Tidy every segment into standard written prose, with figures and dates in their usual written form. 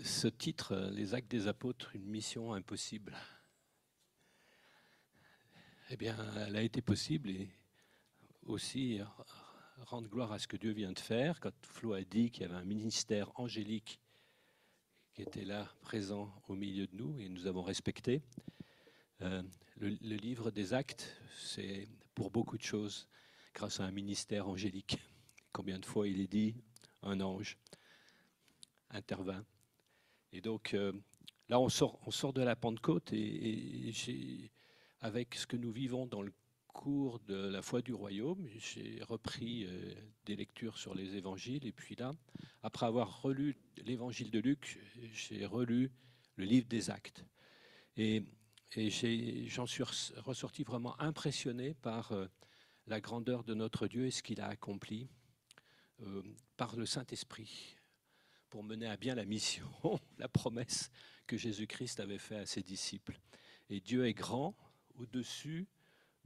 Ce titre, Les Actes des Apôtres, une mission impossible, eh bien, elle a été possible et aussi rendre gloire à ce que Dieu vient de faire. Quand Flo a dit qu'il y avait un ministère angélique qui était là, présent au milieu de nous, et nous avons respecté. Le livre des Actes, c'est pour beaucoup de choses grâce à un ministère angélique. Combien de fois il est dit, un ange intervint. Et donc, là, on sort de la Pentecôte et avec ce que nous vivons dans le cours de la foi du royaume, j'ai repris des lectures sur les évangiles. Et puis là, après avoir relu l'évangile de Luc, j'ai relu le livre des Actes. Et j'en suis ressorti vraiment impressionné par la grandeur de notre Dieu et ce qu'il a accompli par le Saint-Esprit pour mener à bien la mission, la promesse que Jésus-Christ avait faite à ses disciples. Et Dieu est grand, au-dessus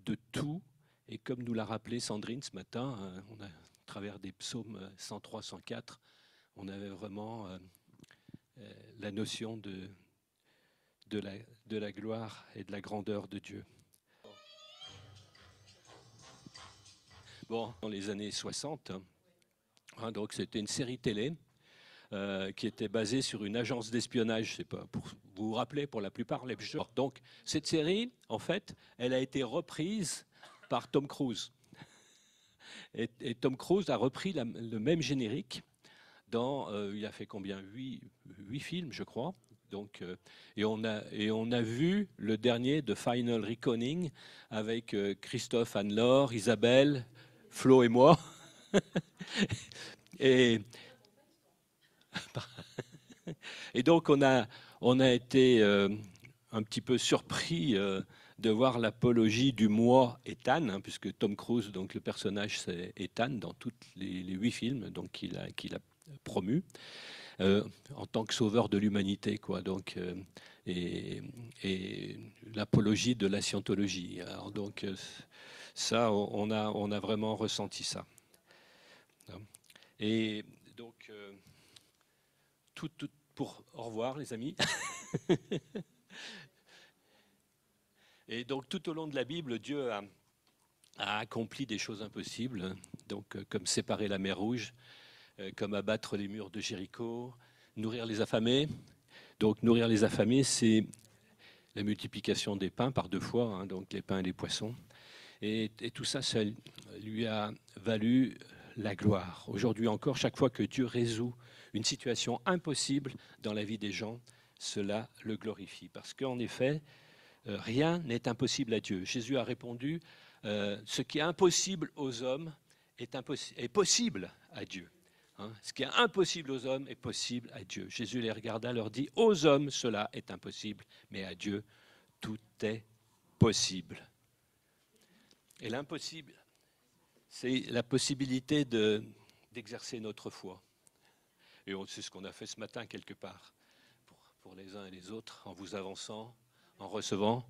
de tout, et comme nous l'a rappelé Sandrine ce matin, à travers des psaumes 103, 104, on avait vraiment la notion de la gloire et de la grandeur de Dieu. Bon, dans les années 60, donc c'était une série télé qui était basée sur une agence d'espionnage, je sais pas, vous vous rappelez, pour la plupart les gens. Donc cette série, en fait, elle a été reprise par Tom Cruise. Et Tom Cruise a repris le même générique dans, il a fait combien, 8 films, je crois. Donc, et on a vu le dernier de Final Reckoning avec Christophe, Anne-Laure, Isabelle, Flo et moi. Et donc on a été un petit peu surpris de voir l'apologie du moi Ethan, hein, puisque Tom Cruise, donc le personnage c'est Ethan dans tous les 8 films, donc qu'il a promu en tant que sauveur de l'humanité, quoi. Donc et l'apologie de la scientologie. Alors donc ça, on a vraiment ressenti ça. Et donc tout pour au revoir les amis. Et donc tout au long de la Bible, Dieu a accompli des choses impossibles, donc comme séparer la mer Rouge, comme abattre les murs de Jéricho, nourrir les affamés. Donc nourrir les affamés, c'est la multiplication des pains par 2 fois, hein, donc les pains et les poissons. Et tout ça, ça lui a valu la gloire. Aujourd'hui encore, chaque fois que Dieu résout une situation impossible dans la vie des gens, cela le glorifie. Parce qu'en effet, rien n'est impossible à Dieu. Jésus a répondu, ce qui est impossible aux hommes est possible à Dieu. Hein, ce qui est impossible aux hommes est possible à Dieu. Jésus les regarda, leur dit, aux hommes cela est impossible, mais à Dieu tout est possible. Et l'impossible, c'est la possibilité d'exercer notre foi. Et c'est ce qu'on a fait ce matin quelque part, pour les uns et les autres, en vous avançant, en recevant.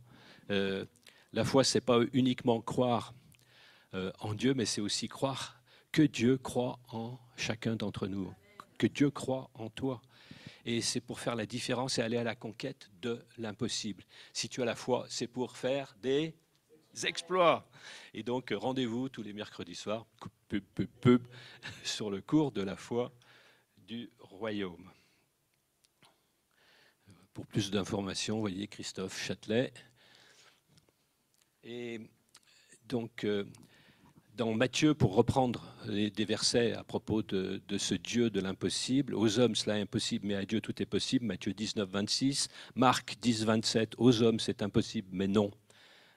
La foi, c'est pas uniquement croire en Dieu, mais c'est aussi croire que Dieu croit en chacun d'entre nous, que Dieu croit en toi. Et c'est pour faire la différence et aller à la conquête de l'impossible. Si tu as la foi, c'est pour faire des exploits. Et donc, rendez-vous tous les mercredis soirs, sur le cours de la foi du royaume. Pour plus d'informations, voyez Christophe Châtelet. Et donc, dans Matthieu, pour reprendre des versets à propos de ce Dieu de l'impossible, aux hommes cela est impossible, mais à Dieu tout est possible, Matthieu 19, 26, Marc 10, 27, aux hommes c'est impossible, mais non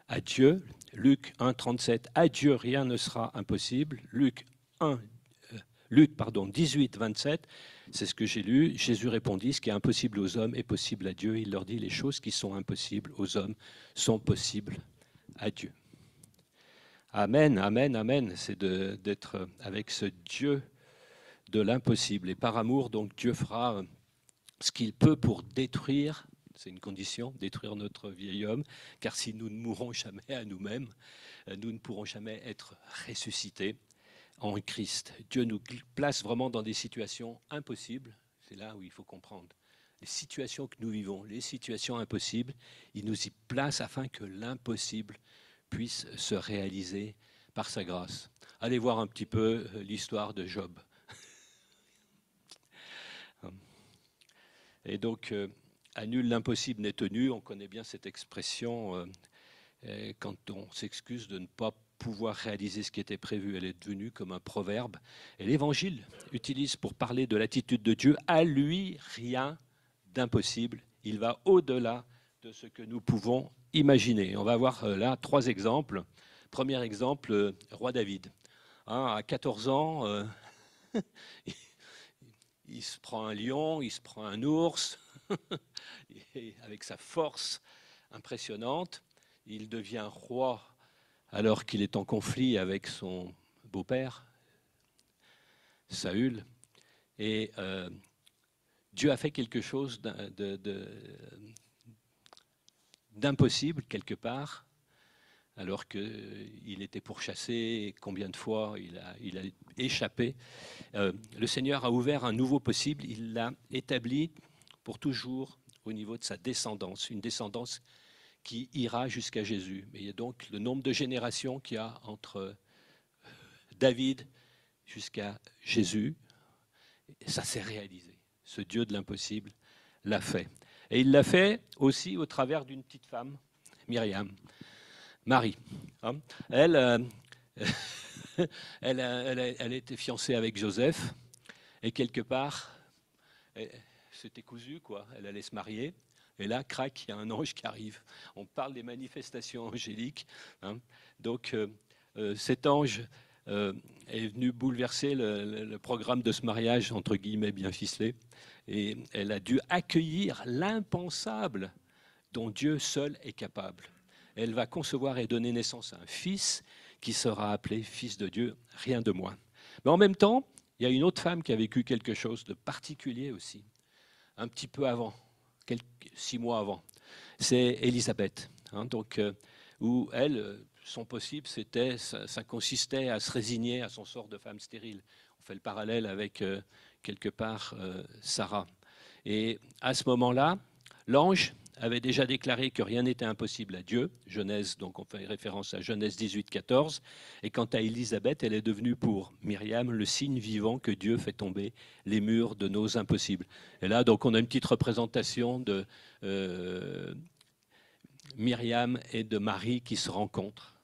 à Dieu, Luc 1, 37, à Dieu rien ne sera impossible, Luc 18, 27, c'est ce que j'ai lu, Jésus répondit, ce qui est impossible aux hommes est possible à Dieu, il leur dit les choses qui sont impossibles aux hommes sont possibles à Dieu. Amen, amen, amen, c'est d'être avec ce Dieu de l'impossible. Et par amour, donc, Dieu fera ce qu'il peut pour détruire, c'est une condition, détruire notre vieil homme, car si nous ne mourrons jamais à nous-mêmes, nous ne pourrons jamais être ressuscités en Christ. Dieu nous place vraiment dans des situations impossibles, c'est là où il faut comprendre. les situations que nous vivons, les situations impossibles, il nous y place afin que l'impossible puisse se réaliser par sa grâce. Allez voir un petit peu l'histoire de Job. Et donc, à nul l'impossible n'est tenu, on connaît bien cette expression quand on s'excuse de ne pas pouvoir réaliser ce qui était prévu. Elle est devenue comme un proverbe. Et l'Évangile utilise pour parler de l'attitude de Dieu, à lui rien d'impossible. Il va au-delà de ce que nous pouvons imaginer. On va voir là 3 exemples. Premier exemple, roi David. À 14 ans, il se prend un lion, il se prend un ours, et avec sa force impressionnante, il devient roi alors qu'il est en conflit avec son beau-père, Saül. Et Dieu a fait quelque chose d'impossible quelque part, alors qu'il était pourchassé, combien de fois il a échappé. Le Seigneur a ouvert un nouveau possible, il l'a établi pour toujours au niveau de sa descendance, une descendance qui ira jusqu'à Jésus. Mais il y a donc le nombre de générations qu'il y a entre David jusqu'à Jésus, et ça s'est réalisé. Ce Dieu de l'impossible l'a fait. Et il l'a fait aussi au travers d'une petite femme, Myriam, Marie. Elle, elle était fiancée avec Joseph, et quelque part, c'était cousu, quoi. Elle allait se marier. Et là, crac, il y a un ange qui arrive. On parle des manifestations angéliques. Donc, cet ange est venu bouleverser le programme de ce mariage, entre guillemets, bien ficelé. Et elle a dû accueillir l'impensable dont Dieu seul est capable. Elle va concevoir et donner naissance à un fils qui sera appelé Fils de Dieu, rien de moins. Mais en même temps, il y a une autre femme qui a vécu quelque chose de particulier aussi, un petit peu avant, 6 mois avant. C'est Élisabeth. Donc, où elle, son possible, ça consistait à se résigner à son sort de femme stérile. On fait le parallèle avec, quelque part, Sarah. Et à ce moment-là, l'ange avait déjà déclaré que rien n'était impossible à Dieu. Genèse, donc on fait référence à Genèse 18, 14. Et quant à Élisabeth, elle est devenue pour Myriam le signe vivant que Dieu fait tomber les murs de nos impossibles. Et là, donc, on a une petite représentation de Myriam et de Marie qui se rencontrent.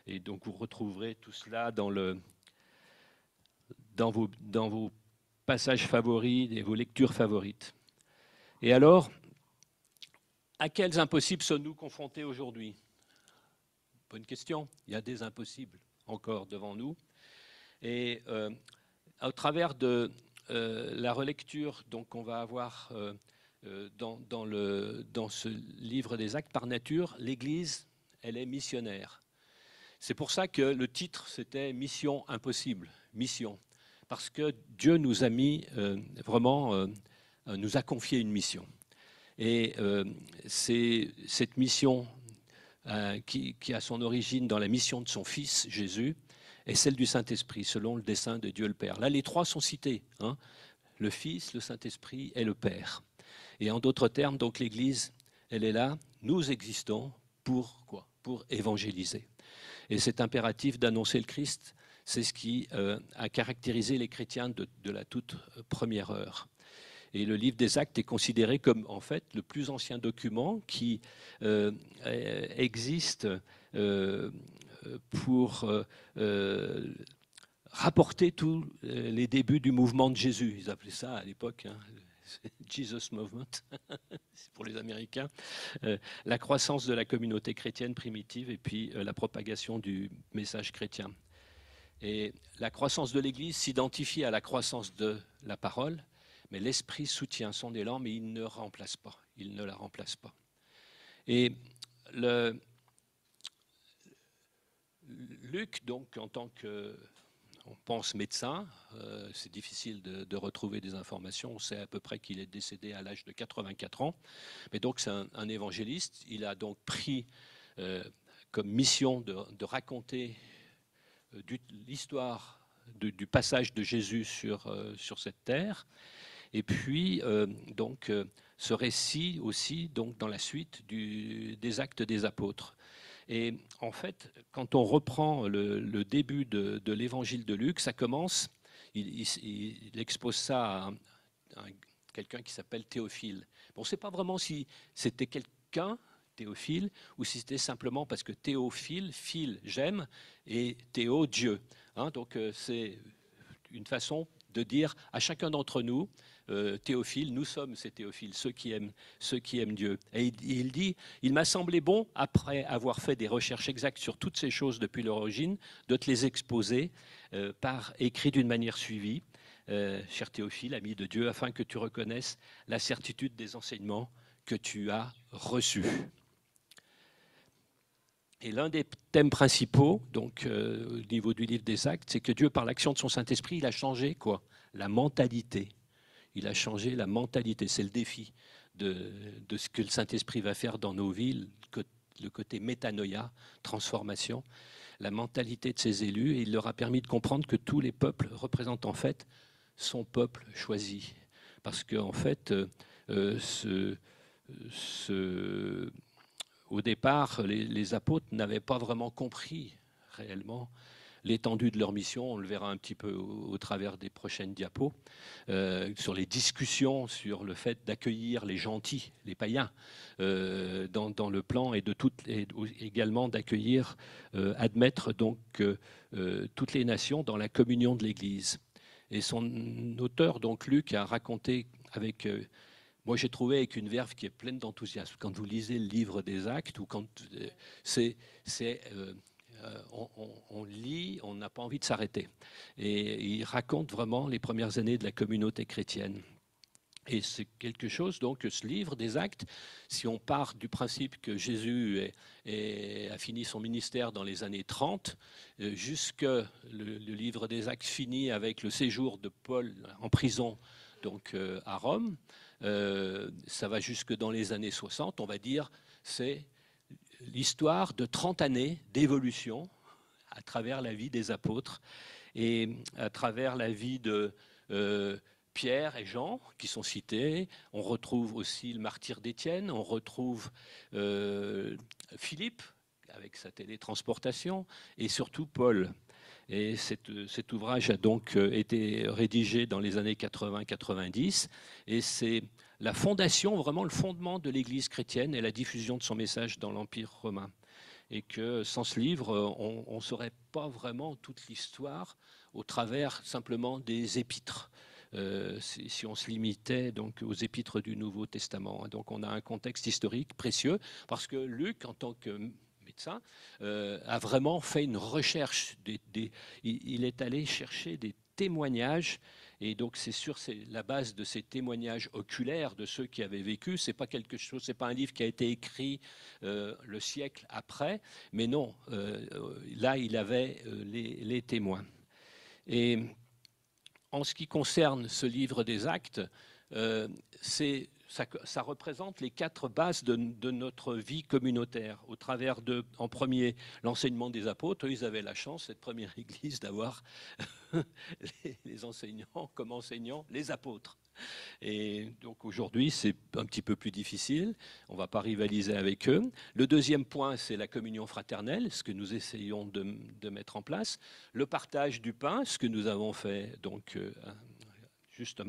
Et donc, vous retrouverez tout cela dans vos passages favoris et vos lectures favorites. Et alors, à quels impossibles sommes-nous confrontés aujourd'hui? Bonne question. Il y a des impossibles encore devant nous. Et au travers de la relecture qu'on va avoir dans ce livre des Actes par nature, l'Église, elle est missionnaire. C'est pour ça que le titre, c'était « Mission impossible », mission. Parce que Dieu nous a mis nous a confié une mission. Et c'est cette mission qui a son origine dans la mission de son Fils, Jésus, et celle du Saint-Esprit, selon le dessein de Dieu le Père. Là, les 3 sont cités, le Fils, le Saint-Esprit et le Père. Et en d'autres termes, donc l'Église, elle est là, nous existons pour quoi? Pour évangéliser. Et cet impératif d'annoncer le Christ, c'est ce qui a caractérisé les chrétiens de la toute première heure. Et le livre des Actes est considéré comme, en fait, le plus ancien document qui existe pour rapporter tous les débuts du mouvement de Jésus. Ils appelaient ça à l'époque, Jesus Movement, c'est pour les Américains, la croissance de la communauté chrétienne primitive et puis la propagation du message chrétien. Et la croissance de l'Église s'identifie à la croissance de la parole, mais l'Esprit soutient son élan, mais il ne remplace pas. Il ne la remplace pas. Et Luc, donc, en tant que, on pense médecin, c'est difficile de retrouver des informations. On sait à peu près qu'il est décédé à l'âge de 84 ans. Mais donc, c'est un évangéliste. Il a donc pris comme mission de raconter l'histoire du passage de Jésus sur cette terre. Et puis, ce récit aussi, donc, dans la suite des Actes des Apôtres. Et en fait, quand on reprend le début de l'évangile de Luc, ça commence, il expose ça à quelqu'un qui s'appelle Théophile. Bon, on ne sait pas vraiment si c'était quelqu'un, Théophile, ou si c'était simplement parce que Théophile, phile, j'aime, et Théo, Dieu. Hein, donc c'est une façon de dire à chacun d'entre nous, Théophile, nous sommes ces Théophiles, ceux qui aiment Dieu. Et il dit, il m'a semblé bon, après avoir fait des recherches exactes sur toutes ces choses depuis l'origine, de te les exposer par écrit d'une manière suivie, cher Théophile, ami de Dieu, afin que tu reconnaisses la certitude des enseignements que tu as reçus. Et l'un des thèmes principaux, donc au niveau du livre des Actes, c'est que Dieu, par l'action de son Saint-Esprit, il a changé quoi ? La mentalité. Il a changé la mentalité. C'est le défi de ce que le Saint-Esprit va faire dans nos vies, le côté métanoïa, transformation, la mentalité de ses élus. Et il leur a permis de comprendre que tous les peuples représentent en fait son peuple choisi. Parce qu'en fait, au départ, les apôtres n'avaient pas vraiment compris réellement l'étendue de leur mission. On le verra un petit peu au travers des prochaines diapos, sur les discussions sur le fait d'accueillir les gentils, les païens, dans le plan, et également d'accueillir, admettre donc toutes les nations dans la communion de l'Église. Et son auteur, donc Luc, a raconté avec... moi, j'ai trouvé avec une verve qui est pleine d'enthousiasme. Quand vous lisez le livre des Actes, ou quand on lit, on n'a pas envie de s'arrêter. Et il raconte vraiment les premières années de la communauté chrétienne. Et c'est quelque chose, donc, ce livre des Actes, si on part du principe que Jésus a fini son ministère dans les années 30, jusque le livre des Actes finit avec le séjour de Paul en prison, donc à Rome, ça va jusque dans les années 60, on va dire, c'est l'histoire de 30 années d'évolution à travers la vie des apôtres et à travers la vie de Pierre et Jean qui sont cités. On retrouve aussi le martyre d'Étienne, on retrouve Philippe avec sa télétransportation et surtout Paul. Et cet ouvrage a donc été rédigé dans les années 80-90 et c'est la fondation, vraiment le fondement de l'Église chrétienne et la diffusion de son message dans l'Empire romain. Et que sans ce livre, on ne saurait pas vraiment toute l'histoire au travers simplement des épîtres. Si on se limitait donc aux épîtres du Nouveau Testament. Donc on a un contexte historique précieux parce que Luc, en tant que médecin, a vraiment fait une recherche. Il est allé chercher des témoignages. Et donc c'est sur la base de ces témoignages oculaires de ceux qui avaient vécu. C'est pas quelque chose, c'est pas un livre qui a été écrit le siècle après, mais non. Là, il avait les témoins. Et en ce qui concerne ce livre des Actes, ça représente les 4 bases de notre vie communautaire. Au travers en premier, l'enseignement des apôtres. Ils avaient la chance, cette première église, d'avoir les enseignants comme enseignants, les apôtres. Et donc aujourd'hui, c'est un petit peu plus difficile. On ne va pas rivaliser avec eux. Le deuxième point, c'est la communion fraternelle, ce que nous essayons de mettre en place. Le partage du pain, ce que nous avons fait donc juste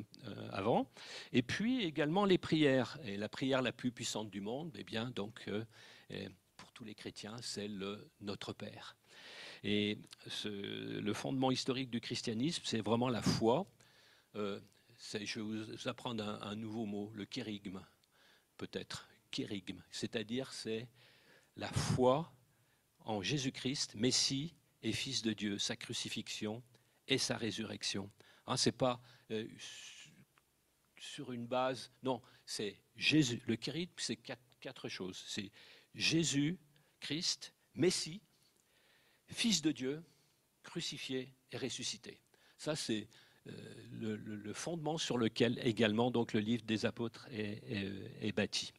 avant. Et puis également les prières. Et la prière la plus puissante du monde, eh bien, donc, pour tous les chrétiens, c'est le Notre Père. Et le fondement historique du christianisme, c'est vraiment la foi. Je vais vous apprendre un nouveau mot, le kérygme, peut-être. Kérygme, c'est-à-dire c'est la foi en Jésus-Christ, Messie et Fils de Dieu, sa crucifixion et sa résurrection. Hein, c'est pas sur une base, non, c'est Jésus. Le kérygme, c'est quatre choses. C'est Jésus, Christ, Messie, Fils de Dieu, crucifié et ressuscité. Ça, c'est le fondement sur lequel également donc, le livre des apôtres est bâti.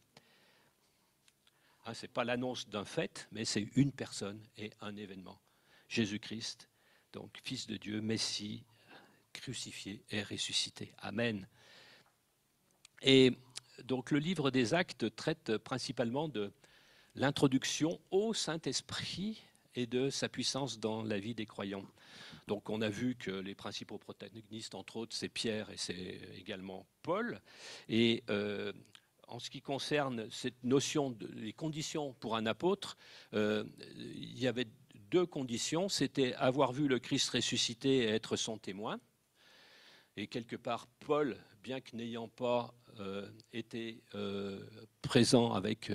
Hein, ce n'est pas l'annonce d'un fait, mais c'est une personne et un événement. Jésus-Christ, donc Fils de Dieu, Messie, crucifié et ressuscité. Amen. Et donc le livre des Actes traite principalement de l'introduction au Saint-Esprit et de sa puissance dans la vie des croyants. Donc on a vu que les principaux protagonistes, entre autres, c'est Pierre et c'est également Paul. Et en ce qui concerne cette notion les conditions pour un apôtre, il y avait deux conditions. C'était avoir vu le Christ ressuscité et être son témoin. Et quelque part, Paul, bien que n'ayant pas été présent avec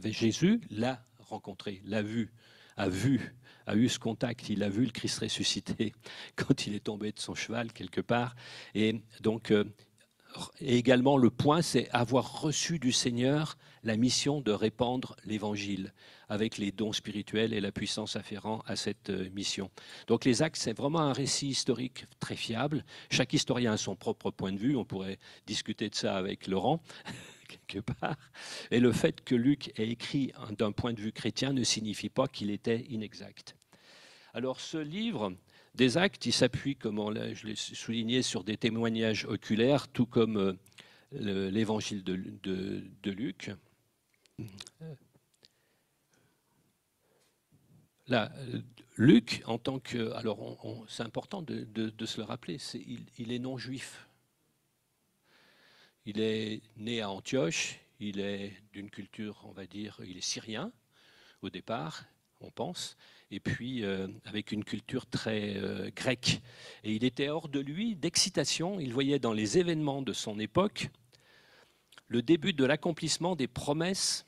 Jésus, l'a rencontré, l'a vu, a eu ce contact, il a vu le Christ ressuscité quand il est tombé de son cheval quelque part. Et donc, et également le point, c'est avoir reçu du Seigneur la mission de répandre l'Évangile avec les dons spirituels et la puissance afférente à cette mission. Donc les Actes, c'est vraiment un récit historique très fiable. Chaque historien a son propre point de vue. On pourrait discuter de ça avec Laurent, quelque part. Et le fait que Luc ait écrit d'un point de vue chrétien ne signifie pas qu'il était inexact. Alors ce livre des Actes, il s'appuie, comme je l'ai souligné, sur des témoignages oculaires, tout comme l'évangile de Luc. Là, Luc, en tant que... Alors, c'est important de se le rappeler, il est non-juif. Il est né à Antioche, il est d'une culture, on va dire, il est syrien au départ, on pense, et puis avec une culture très grecque. Et il était hors de lui d'excitation, il voyait dans les événements de son époque le début de l'accomplissement des promesses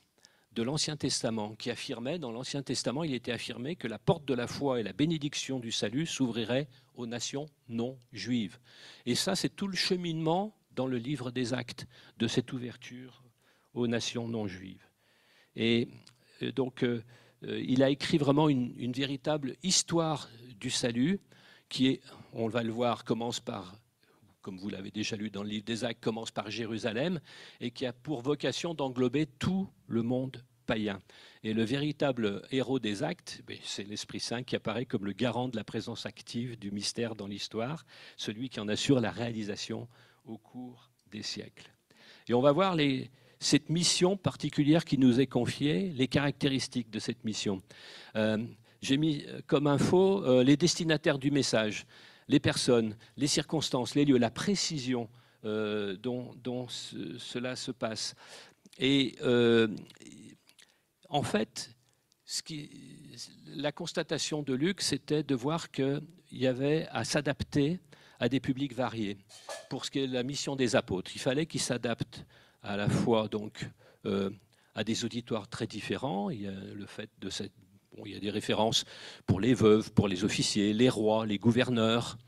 de l'Ancien Testament, qui affirmait, dans l'Ancien Testament, il était affirmé que la porte de la foi et la bénédiction du salut s'ouvrirait aux nations non juives. Et ça, c'est tout le cheminement dans le livre des Actes, de cette ouverture aux nations non juives. Et donc, il a écrit vraiment une véritable histoire du salut, qui est, on va le voir, commence par, comme vous l'avez déjà lu dans le livre des Actes, commence par Jérusalem, et qui a pour vocation d'englober tout le monde païen. Et le véritable héros des Actes, c'est l'Esprit Saint qui apparaît comme le garant de la présence active du mystère dans l'histoire, celui qui en assure la réalisation au cours des siècles. Et on va voir cette mission particulière qui nous est confiée, les caractéristiques de cette mission. J'ai mis comme info les destinataires du message, les personnes, les circonstances, les lieux, la précision dont cela se passe. Et en fait, la constatation de Luc, c'était de voir qu'il y avait à s'adapter à des publics variés. Pour ce qui est de la mission des apôtres, il fallait qu'ils s'adaptent à la fois donc, à des auditoires très différents. Il y a le fait de cette... Bon, il y a des références pour les veuves, pour les officiers, les rois, les gouverneurs,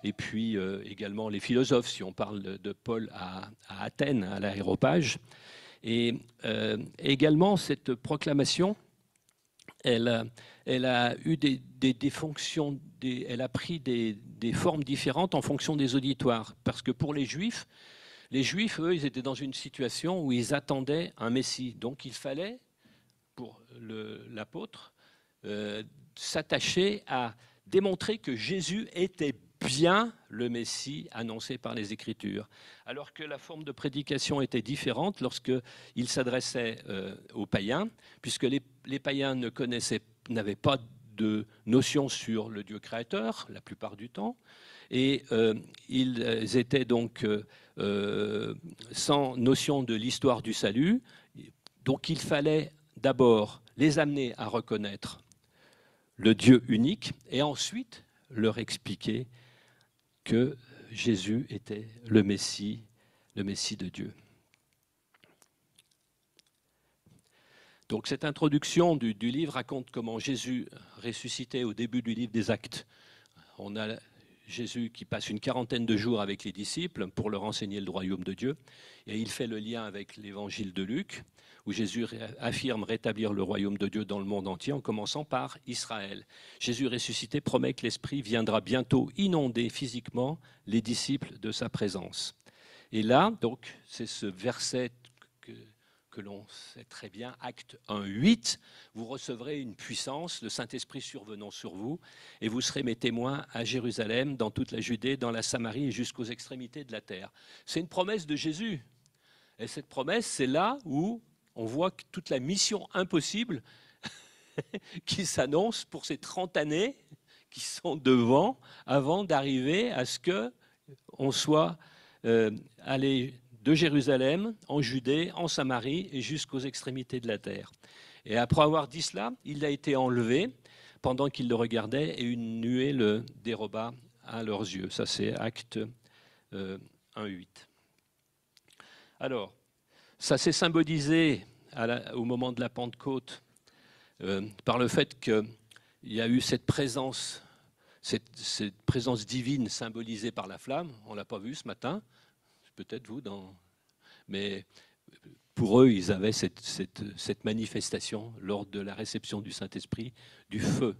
et puis également les philosophes, si on parle de Paul à Athènes, à l'Aréopage. Et également, cette proclamation, elle a eu des fonctions, elle a pris des formes différentes en fonction des auditoires. Parce que pour les Juifs, eux, ils étaient dans une situation où ils attendaient un Messie. Donc il fallait, pour l'apôtre, s'attacher à démontrer que Jésus était bien le Messie annoncé par les Écritures. Alors que la forme de prédication était différente lorsqu'il s'adressait aux païens, puisque les païens n'avaient pas de notion sur le Dieu créateur, la plupart du temps, et ils étaient donc sans notion de l'histoire du salut. Donc il fallait d'abord les amener à reconnaître le Dieu unique et ensuite leur expliquer que Jésus était le Messie de Dieu. Donc cette introduction du livre raconte comment Jésus ressuscité au début du livre des Actes. On a Jésus qui passe une quarantaine de jours avec les disciples pour leur enseigner le royaume de Dieu. Et il fait le lien avec l'évangile de Luc, où Jésus affirme rétablir le royaume de Dieu dans le monde entier, en commençant par Israël. Jésus ressuscité promet que l'Esprit viendra bientôt inonder physiquement les disciples de sa présence. Et là, donc, c'est ce verset que l'on sait très bien, Actes 1:8, vous recevrez une puissance, le Saint-Esprit survenant sur vous, et vous serez mes témoins à Jérusalem, dans toute la Judée, dans la Samarie et jusqu'aux extrémités de la terre. C'est une promesse de Jésus. Et cette promesse, c'est là où on voit que toute la mission impossible qui s'annonce pour ces 30 années qui sont devant, avant d'arriver à ce qu'on soit allé de Jérusalem, en Judée, en Samarie et jusqu'aux extrémités de la terre. Et après avoir dit cela, il a été enlevé pendant qu'ils le regardaient et une nuée le déroba à leurs yeux. Ça, c'est Acte 1:8. Alors, ça s'est symbolisé au moment de la Pentecôte par le fait qu'il y a eu cette présence divine symbolisée par la flamme. On ne l'a pas vu ce matin, peut-être vous, mais pour eux, ils avaient cette manifestation lors de la réception du Saint-Esprit, du feu,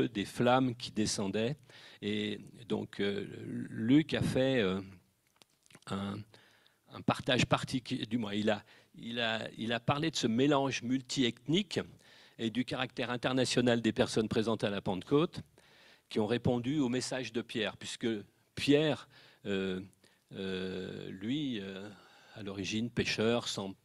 des flammes qui descendaient. Et donc, Luc a fait un partage particulier, du moins, il a parlé de ce mélange multiethnique et du caractère international des personnes présentes à la Pentecôte qui ont répondu au message de Pierre, puisque Pierre, lui, à l'origine pêcheur, sans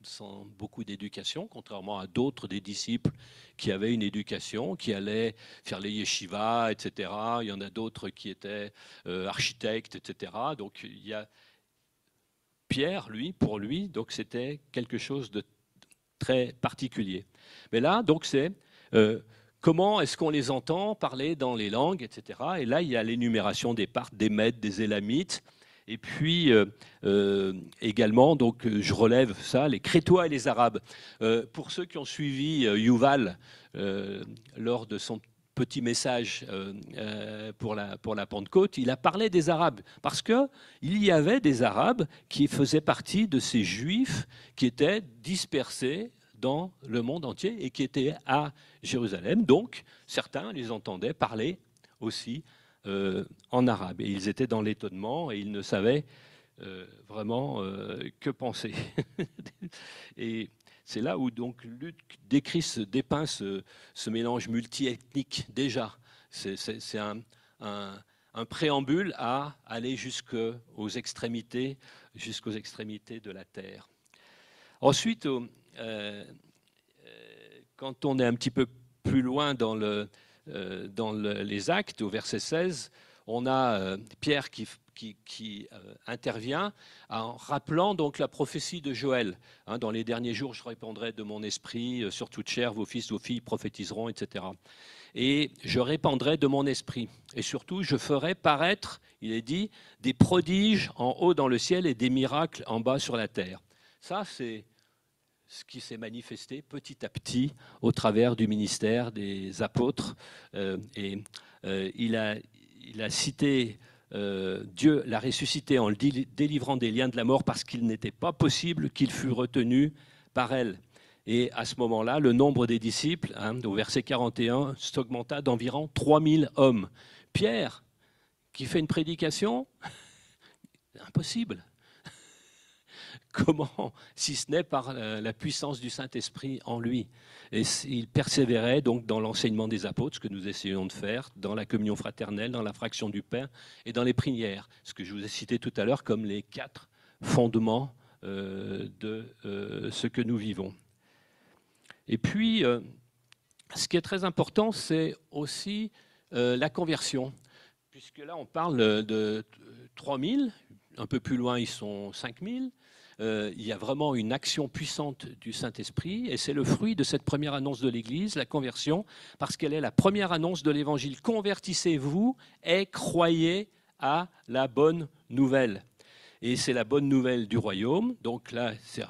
beaucoup d'éducation, contrairement à d'autres des disciples qui avaient une éducation, qui allaient faire les yeshivas, etc. Il y en a d'autres qui étaient architectes, etc. Donc il y a Pierre, pour lui, donc c'était quelque chose de très particulier. Mais là, donc c'est comment est-ce qu'on les entend parler dans les langues, etc. Et là, il y a l'énumération des Parthes, des Mèdes, des Élamites. Et puis également, donc je relève ça, les Crétois et les Arabes. Pour ceux qui ont suivi Yuval lors de son petit message pour la Pentecôte, il a parlé des Arabes, parce qu'il y avait des Arabes qui faisaient partie de ces Juifs qui étaient dispersés dans le monde entier et qui étaient à Jérusalem. Donc, certains les entendaient parler aussi en arabe. Et ils étaient dans l'étonnement et ils ne savaient vraiment que penser. Et c'est là où donc Luc dépeint ce mélange multiethnique déjà. C'est un préambule à aller jusqu'aux extrémités de la terre. Ensuite, quand on est un petit peu plus loin dans les Actes, au verset 16, on a Pierre qui intervient en rappelant donc la prophétie de Joël. Dans les derniers jours, je répandrai de mon esprit sur toute chair, vos fils, vos filles prophétiseront, etc. Et je répandrai de mon esprit. Et surtout, je ferai paraître, il est dit, des prodiges en haut dans le ciel et des miracles en bas sur la terre. Ça, c'est ce qui s'est manifesté petit à petit au travers du ministère des apôtres. Il a cité Dieu l'a ressuscité en le délivrant des liens de la mort parce qu'il n'était pas possible qu'il fût retenu par elle. Et à ce moment-là, le nombre des disciples, au verset 41, s'augmenta d'environ 3000 hommes. Pierre, qui fait une prédication, impossible. Comment, si ce n'est par la puissance du Saint-Esprit en lui. Et il persévérait donc dans l'enseignement des apôtres, ce que nous essayons de faire, dans la communion fraternelle, dans la fraction du pain et dans les prières, ce que je vous ai cité tout à l'heure comme les 4 fondements de ce que nous vivons. Et puis, ce qui est très important, c'est aussi la conversion, puisque là, on parle de 3000, un peu plus loin, ils sont 5000. Il y a vraiment une action puissante du Saint-Esprit et c'est le fruit de cette première annonce de l'Église, la conversion, parce qu'elle est la première annonce de l'Évangile. Convertissez-vous et croyez à la bonne nouvelle. Et c'est la bonne nouvelle du royaume. Donc là, c'est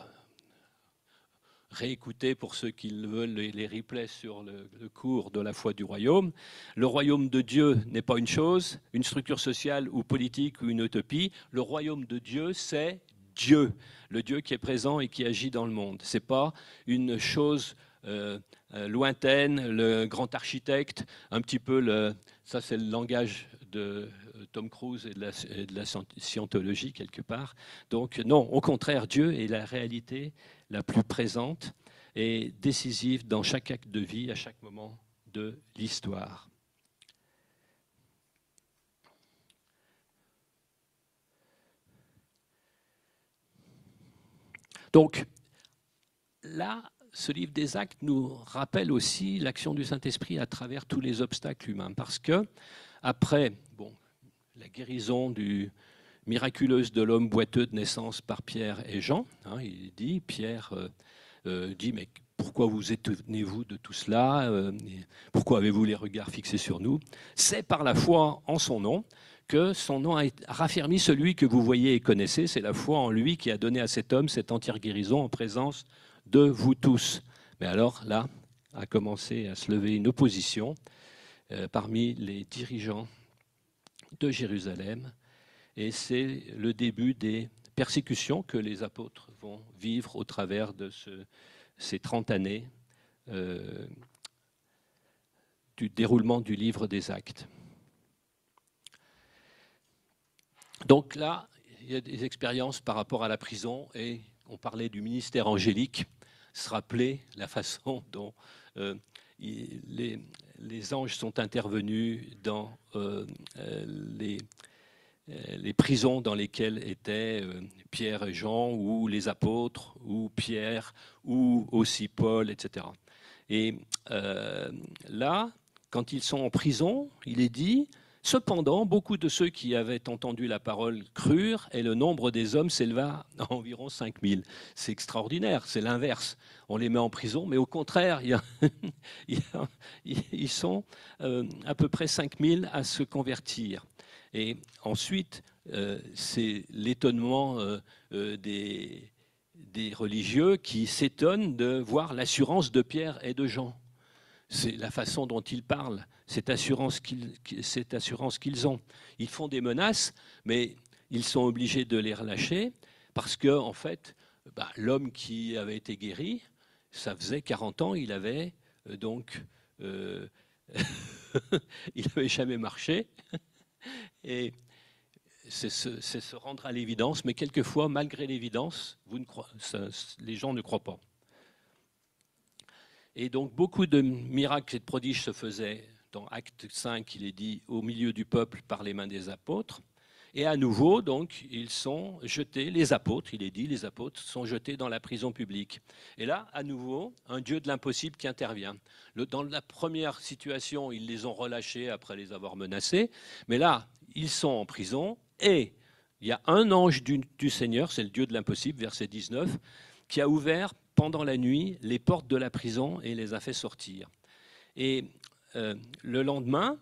réécouter pour ceux qui veulent les replays sur le cours de la foi du royaume. Le royaume de Dieu n'est pas une chose, une structure sociale ou politique ou une utopie. Le royaume de Dieu, c'est Dieu, le Dieu qui est présent et qui agit dans le monde. Ce n'est pas une chose lointaine, le grand architecte, un petit peu ça c'est le langage de Tom Cruise et de la scientologie quelque part. Donc non, au contraire, Dieu est la réalité la plus présente et décisive dans chaque acte de vie, à chaque moment de l'histoire. Donc là, ce livre des Actes nous rappelle aussi l'action du Saint-Esprit à travers tous les obstacles humains. Parce que, après la guérison miraculeuse de l'homme boiteux de naissance par Pierre et Jean, il dit, Pierre dit, mais pourquoi vous étonnez-vous de tout cela? Pourquoi avez-vous les regards fixés sur nous? C'est par la foi en son nom que son nom a raffermi celui que vous voyez et connaissez. C'est la foi en lui qui a donné à cet homme cette entière guérison en présence de vous tous. Mais alors là, a commencé à se lever une opposition parmi les dirigeants de Jérusalem, et c'est le début des persécutions que les apôtres vont vivre au travers de ces 30 années du déroulement du livre des Actes. Donc là, il y a des expériences par rapport à la prison, et on parlait du ministère angélique, se rappeler la façon dont les anges sont intervenus dans les prisons dans lesquelles étaient Pierre et Jean, ou les apôtres, ou Pierre, ou aussi Paul, etc. Et là, quand ils sont en prison, il est dit... Cependant, beaucoup de ceux qui avaient entendu la parole crurent, et le nombre des hommes s'éleva à environ 5000. C'est extraordinaire, c'est l'inverse. On les met en prison, mais au contraire, ils sont à peu près 5000 à se convertir. Et ensuite, c'est l'étonnement des religieux qui s'étonnent de voir l'assurance de Pierre et de Jean. C'est la façon dont ils parlent, cette assurance qu'ils ont. Ils font des menaces, mais ils sont obligés de les relâcher parce que, en fait, l'homme qui avait été guéri, ça faisait 40 ans, il avait il n'avait jamais marché. Et c'est se rendre à l'évidence, mais quelquefois, malgré l'évidence, les gens ne croient pas. Et donc, beaucoup de miracles et de prodiges se faisaient, dans Acte 5, il est dit, au milieu du peuple par les mains des apôtres. Et à nouveau, donc, ils sont jetés, les apôtres, il est dit, les apôtres sont jetés dans la prison publique. Et là, à nouveau, un Dieu de l'impossible qui intervient. Dans la première situation, ils les ont relâchés après les avoir menacés. Mais là, ils sont en prison et il y a un ange du Seigneur, c'est le Dieu de l'impossible, verset 19, qui a ouvert pendant la nuit les portes de la prison et les a fait sortir. Et le lendemain,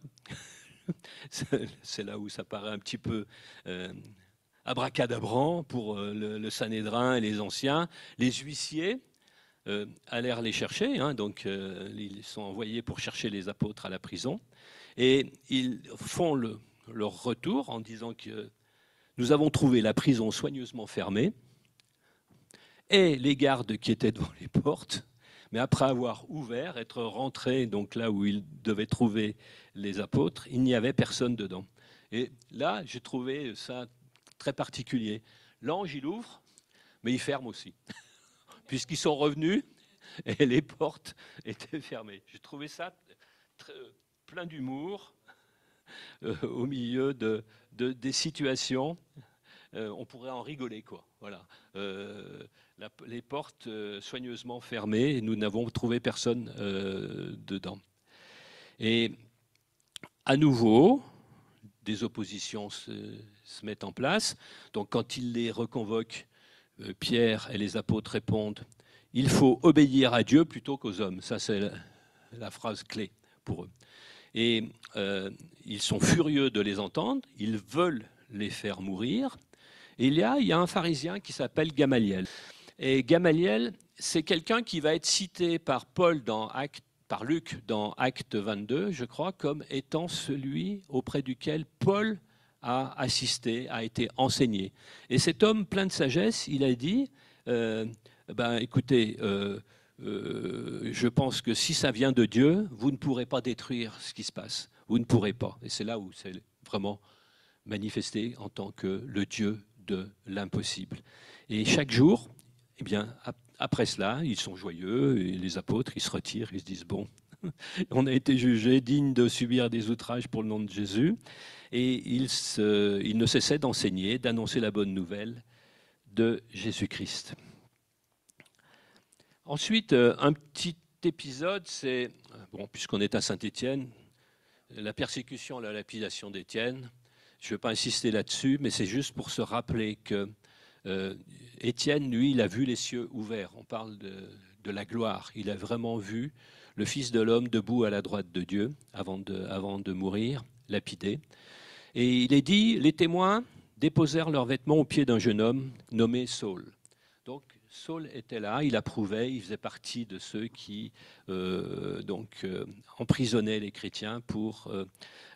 c'est là où ça paraît un petit peu abracadabrant pour le Sanhédrin et les anciens, les huissiers allèrent les chercher, donc ils sont envoyés pour chercher les apôtres à la prison, et ils font leur retour en disant que nous avons trouvé la prison soigneusement fermée, et les gardes qui étaient devant les portes, mais après avoir ouvert, être rentrés donc là où ils devaient trouver les apôtres, il n'y avait personne dedans. Et là, j'ai trouvé ça très particulier. L'ange, il ouvre, mais il ferme aussi, puisqu'ils sont revenus et les portes étaient fermées. J'ai trouvé ça plein d'humour au milieu des situations. On pourrait en rigoler, quoi. Voilà. Les portes soigneusement fermées, et nous n'avons trouvé personne dedans. Et à nouveau, des oppositions se mettent en place. Donc quand il les reconvoque, Pierre et les apôtres répondent « Il faut obéir à Dieu plutôt qu'aux hommes ». Ça, c'est la phrase clé pour eux. Et ils sont furieux de les entendre, ils veulent les faire mourir. Et il y a un pharisien qui s'appelle Gamaliel. Et Gamaliel, c'est quelqu'un qui va être cité par Luc dans Acte 22, je crois, comme étant celui auprès duquel Paul a assisté, a été enseigné. Et cet homme plein de sagesse, il a dit, écoutez, je pense que si ça vient de Dieu, vous ne pourrez pas détruire ce qui se passe. vous ne pourrez pas. Et c'est là où c'est vraiment manifesté en tant que le Dieu de l'impossible. Et chaque jour, eh bien, après cela, ils sont joyeux, et les apôtres, ils se retirent, ils se disent, bon, on a été jugés dignes de subir des outrages pour le nom de Jésus, et ils ne cessaient d'enseigner, d'annoncer la bonne nouvelle de Jésus-Christ. Ensuite, un petit épisode, c'est, bon, puisqu'on est à Saint-Étienne, la persécution, la lapidation d'Étienne. Je ne vais pas insister là-dessus, mais c'est juste pour se rappeler que Étienne, lui, il a vu les cieux ouverts. On parle de la gloire. Il a vraiment vu le Fils de l'homme debout à la droite de Dieu avant de mourir, lapidé. Et il est dit, les témoins déposèrent leurs vêtements aux pieds d'un jeune homme nommé Saul. Donc Saul était là, il approuvait, il faisait partie de ceux qui emprisonnaient les chrétiens pour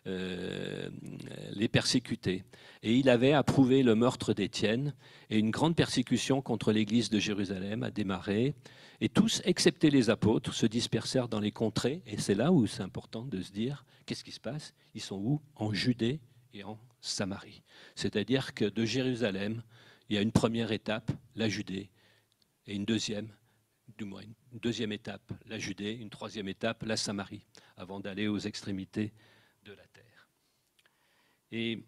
les persécuter. Et il avait approuvé le meurtre d'Étienne, et une grande persécution contre l'église de Jérusalem a démarré. Et tous, excepté les apôtres, se dispersèrent dans les contrées. Et c'est là où c'est important de se dire, qu'est-ce qui se passe? Ils sont où? En Judée et en Samarie. C'est-à-dire que de Jérusalem, il y a une première étape, la Judée, et une deuxième étape, la Judée, une troisième étape, la Samarie, avant d'aller aux extrémités de la terre. Et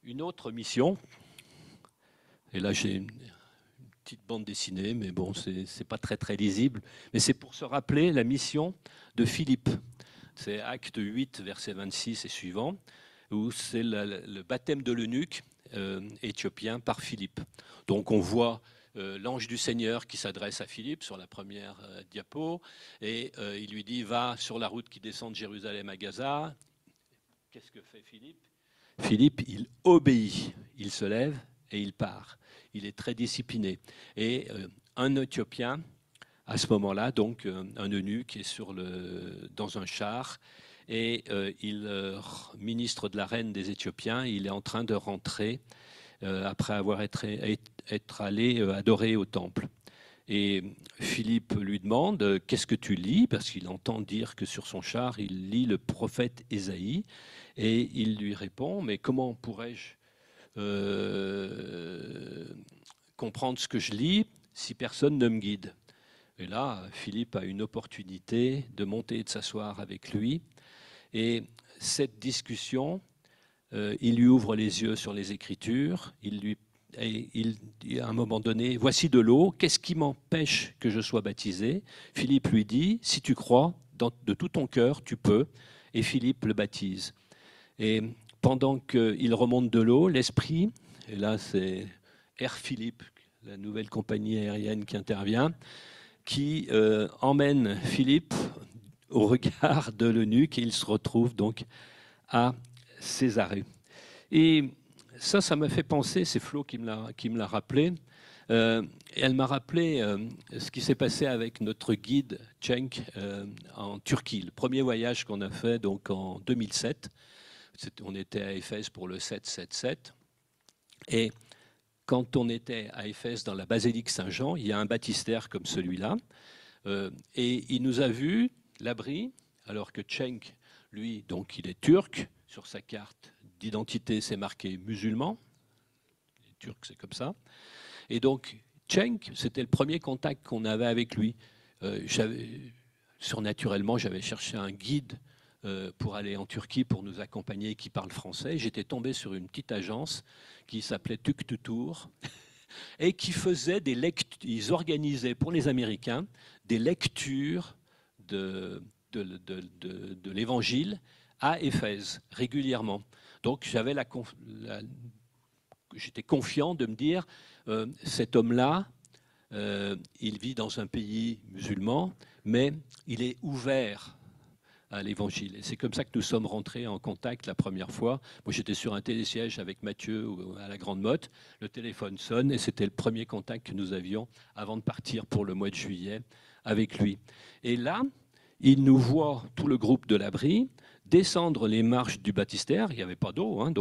une autre mission, et là j'ai une petite bande dessinée, mais bon, c'est pas très lisible, mais c'est pour se rappeler la mission de Philippe. C'est Acte 8, verset 26 et suivant, où c'est le baptême de l'eunuque éthiopien par Philippe. Donc on voit l'ange du Seigneur qui s'adresse à Philippe sur la première diapo, et il lui dit, va sur la route qui descend de Jérusalem à Gaza. Qu'est-ce que fait Philippe? Philippe, il obéit, il se lève et il part. Il est très discipliné. Et un Éthiopien, à ce moment-là, donc un eunuque est dans un char, et ministre de la reine des Éthiopiens, il est en train de rentrer après avoir être allé adorer au temple. Et Philippe lui demande, qu'est-ce que tu lis? Parce qu'il entend dire que sur son char, il lit le prophète Ésaïe. Et il lui répond, mais comment pourrais-je comprendre ce que je lis si personne ne me guide? Et là, Philippe a une opportunité de monter et de s'asseoir avec lui. Et cette discussion, il lui ouvre les yeux sur les Écritures. Il dit à un moment donné, voici de l'eau, qu'est-ce qui m'empêche que je sois baptisé? Philippe lui dit, si tu crois de tout ton cœur, tu peux. Et Philippe le baptise. Et pendant qu'il remonte de l'eau, l'Esprit, et là c'est Air Philippe, la nouvelle compagnie aérienne qui intervient, qui emmène Philippe au regard de l'eunuque, et il se retrouve donc à Césarée. Et ça m'a fait penser, c'est Flo qui me l'a rappelé, elle m'a rappelé ce qui s'est passé avec notre guide Cenk en Turquie, le premier voyage qu'on a fait donc en 2007. On était à Éphèse pour le 777. Et quand on était à Éphèse dans la basilique Saint-Jean, il y a un baptistère comme celui-là. Et il nous a vus, l'abri, alors que Cenk, lui, donc il est turc. Sur sa carte d'identité, c'est marqué musulman. Les Turcs, c'est comme ça. Et donc, Cenk, c'était le premier contact qu'on avait avec lui. Surnaturellement, j'avais cherché un guide pour aller en Turquie, pour nous accompagner, qui parle français. J'étais tombé sur une petite agence qui s'appelait Tuktutur et qui faisait des lectures. Ils organisaient pour les Américains des lectures de l'Évangile à Éphèse régulièrement. Donc j'étais confiant de me dire, cet homme-là, il vit dans un pays musulman, mais il est ouvert à l'Évangile. Et c'est comme ça que nous sommes rentrés en contact la première fois. Moi, j'étais sur un télésiège avec Mathieu à la Grande Motte. Le téléphone sonne et c'était le premier contact que nous avions avant de partir pour le mois de juillet avec lui. Et là, il nous voit, tout le groupe de l'abri, descendre les marches du baptistère. Il n'y avait pas d'eau, hein,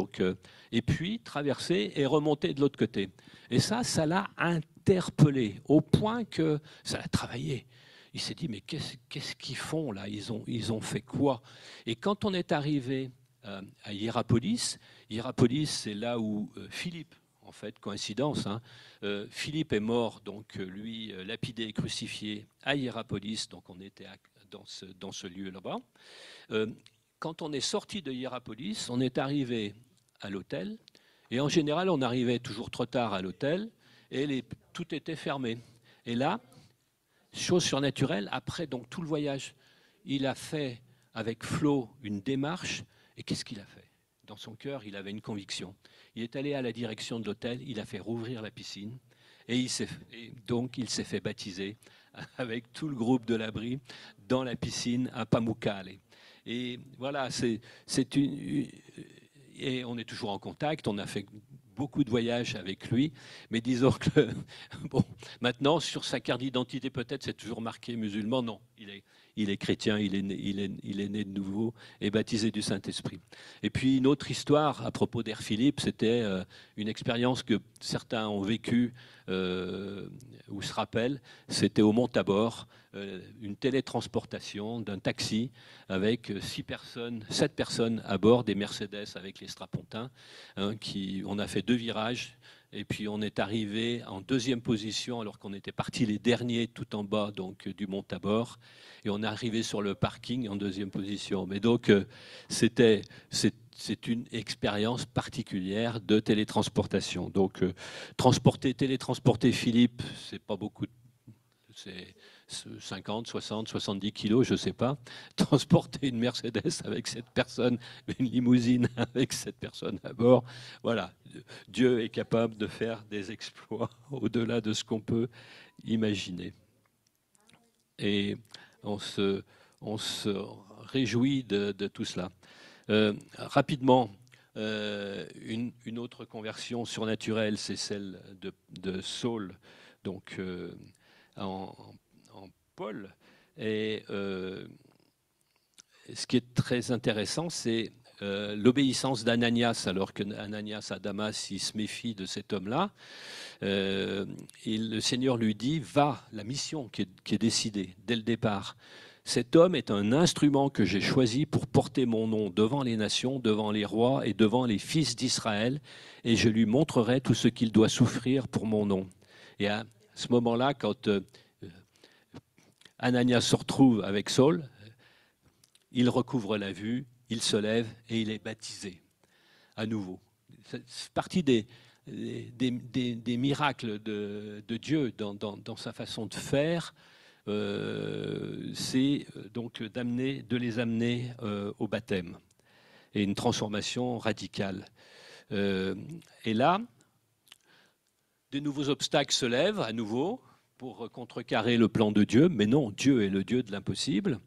et puis traverser et remonter de l'autre côté. Et ça l'a interpellé au point que ça l'a travaillé. Il s'est dit, mais qu'est-ce qu'ils font là, ils ont fait quoi? Et quand on est arrivé à Hiérapolis, Hiérapolis, c'est là où Philippe, en fait, coïncidence, hein, Philippe est mort, donc lui, lapidé et crucifié à Hiérapolis, donc on était dans ce lieu là-bas. Quand on est sorti de Hiérapolis, on est arrivé à l'hôtel, et en général, on arrivait toujours trop tard à l'hôtel, et tout était fermé. Et là, chose surnaturelle, après donc tout le voyage, il a fait avec Flo une démarche, et qu'est-ce qu'il a fait? Dans son cœur, il avait une conviction. Il est allé à la direction de l'hôtel, il a fait rouvrir la piscine, et donc il s'est fait baptiser avec tout le groupe de l'abri dans la piscine à Pamukkale. Et voilà, et on est toujours en contact, on a fait beaucoup de voyages avec lui, mais disons que, bon, maintenant, sur sa carte d'identité, peut-être, c'est toujours marqué musulman. Non, il est chrétien, il est né de nouveau et baptisé du Saint-Esprit. Et puis, une autre histoire à propos d'Air Philippe, c'était une expérience que certains ont vécue ou se rappellent, c'était au Mont Tabor, une télétransportation d'un taxi avec 7 personnes à bord, des Mercedes avec les strapontins. Hein, on a fait 2 virages et puis on est arrivé en 2e position alors qu'on était partis les derniers tout en bas donc, du Mont Tabor, et on est arrivé sur le parking en 2e position. Mais donc c'est une expérience particulière de télétransportation. Donc télétransporter Philippe, c'est pas beaucoup, c'est 50, 60, 70 kilos, je ne sais pas. Transporter une Mercedes avec 7 personnes, une limousine avec 7 personnes à bord, voilà. Dieu est capable de faire des exploits au-delà de ce qu'on peut imaginer. Et on se réjouit de tout cela. Rapidement, une autre conversion surnaturelle, c'est celle de Saul, donc en Paul. Et ce qui est très intéressant, c'est l'obéissance d'Ananias, alors que Ananias à Damas, il se méfie de cet homme-là. Le Seigneur lui dit, va, la mission qui est décidée dès le départ. Cet homme est un instrument que j'ai choisi pour porter mon nom devant les nations, devant les rois et devant les fils d'Israël, et je lui montrerai tout ce qu'il doit souffrir pour mon nom. Et à ce moment-là, quand Ananias se retrouve avec Saul, il recouvre la vue, il se lève et il est baptisé à nouveau. C'est partie des miracles de Dieu dans sa façon de faire. C'est donc de les amener au baptême et une transformation radicale. Et là, de nouveaux obstacles se lèvent à nouveau pour contrecarrer le plan de Dieu, mais non, Dieu est le Dieu de l'impossible.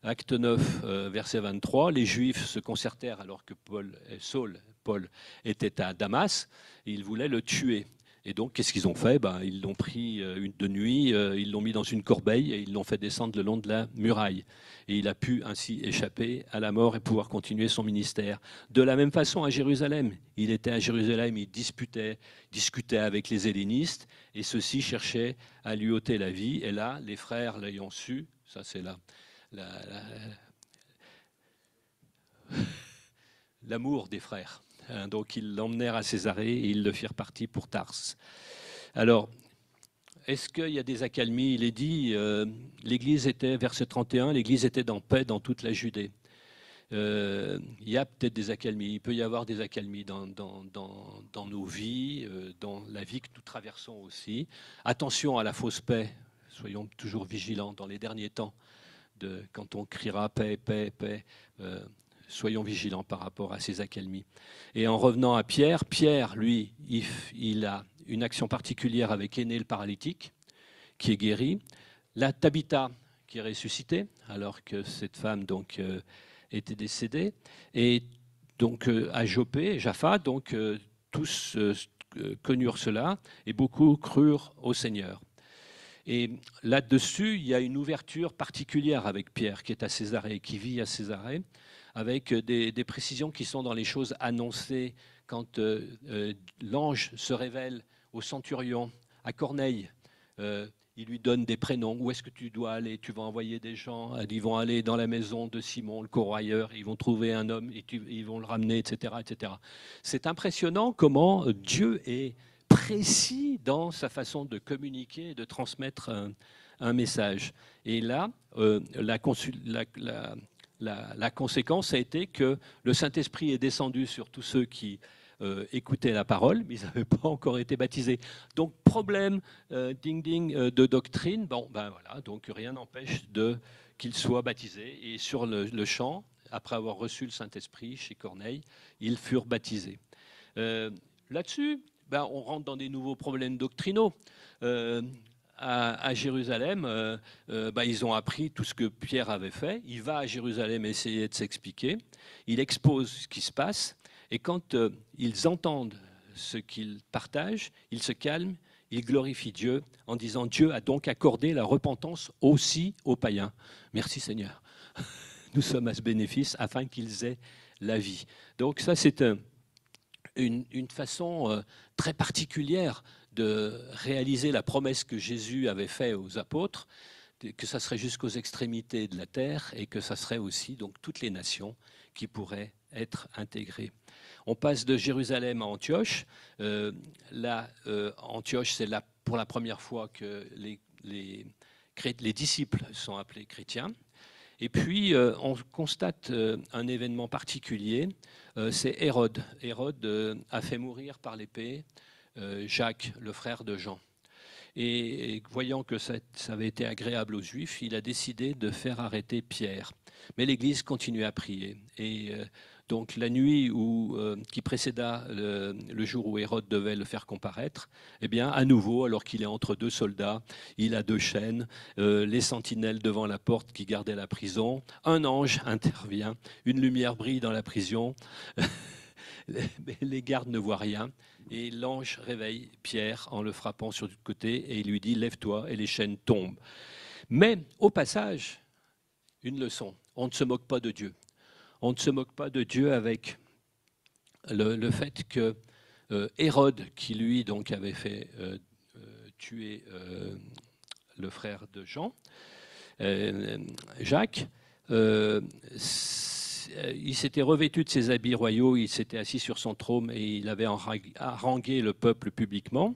Acte 9, verset 23, les Juifs se concertèrent alors que Paul était à Damas, et ils voulaient le tuer. Et donc, qu'est-ce qu'ils ont fait? Ils l'ont pris de nuit, ils l'ont mis dans une corbeille et ils l'ont fait descendre le long de la muraille. Et il a pu ainsi échapper à la mort et pouvoir continuer son ministère. De la même façon, à Jérusalem, il était à Jérusalem, il discutait avec les hellénistes, et ceux-ci cherchaient à lui ôter la vie. Et là, les frères l'ayant su, ça c'est l'amour des frères. Donc ils l'emmenèrent à Césarée et ils le firent partir pour Tarse. Alors, est-ce qu'il y a des accalmies? Il est dit, l'Église était, verset 31, l'Église était en paix dans toute la Judée. Il y a peut-être des accalmies, il peut y avoir des accalmies dans nos vies, dans la vie que nous traversons aussi. Attention à la fausse paix, soyons toujours vigilants dans les derniers temps. Quand on criera paix, paix, paix, soyons vigilants par rapport à ces accalmies. Et en revenant à Pierre, lui, il a une action particulière avec Énée le paralytique, qui est guéri. La Tabitha, qui est ressuscitée, alors que cette femme donc, était décédée. Et donc à Jaffa, donc tous connurent cela, et beaucoup crurent au Seigneur. Et là-dessus, il y a une ouverture particulière avec Pierre, qui est à Césarée, qui vit à Césarée, avec des précisions qui sont dans les choses annoncées quand l'ange se révèle au centurion, à Corneille. il lui donne des prénoms. Où est-ce que tu dois aller? Tu vas envoyer des gens, ils vont aller dans la maison de Simon, le corroyeur, ils vont trouver un homme et ils vont le ramener, etc., etc. C'est impressionnant comment Dieu est précis dans sa façon de communiquer et de transmettre un message. Et là, la conséquence a été que le Saint-Esprit est descendu sur tous ceux qui écoutaient la parole, mais ils n'avaient pas encore été baptisés. Donc, problème, ding ding, de doctrine, bon, ben voilà, donc rien n'empêche qu'ils soient baptisés. Et sur le champ, après avoir reçu le Saint-Esprit chez Corneille, ils furent baptisés. Là-dessus, ben, on rentre dans des nouveaux problèmes doctrinaux. À Jérusalem, ben, ils ont appris tout ce que Pierre avait fait. Il va à Jérusalem essayer de s'expliquer. Il expose ce qui se passe. Et quand ils entendent ce qu'ils partagent, ils se calment, ils glorifient Dieu en disant « Dieu a donc accordé la repentance aussi aux païens. Merci Seigneur. Nous sommes à ce bénéfice afin qu'ils aient la vie. » Donc ça, c'est une façon très particulière de réaliser la promesse que Jésus avait faite aux apôtres, que ça serait jusqu'aux extrémités de la terre et que ça serait aussi donc toutes les nations qui pourraient être intégrées. On passe de Jérusalem à Antioche. Antioche, c'est pour la première fois que les disciples sont appelés chrétiens. Et puis, on constate un événement particulier, c'est Hérode. Hérode a fait mourir par l'épée Jacques, le frère de Jean. Et voyant que ça avait été agréable aux Juifs, il a décidé de faire arrêter Pierre. Mais l'Église continue à prier. Et donc la nuit qui précéda le jour où Hérode devait le faire comparaître, eh bien, à nouveau, alors qu'il est entre deux soldats, il a deux chaînes, les sentinelles devant la porte qui gardaient la prison, un ange intervient, une lumière brille dans la prison, les gardes ne voient rien. Et l'ange réveille Pierre en le frappant sur le côté et il lui dit « Lève-toi » et les chaînes tombent. Mais au passage, une leçon, on ne se moque pas de Dieu. On ne se moque pas de Dieu avec le fait que Hérode, qui lui donc avait fait tuer le frère de Jean, Jacques, il s'était revêtu de ses habits royaux, il s'était assis sur son trône et il avait harangué le peuple publiquement.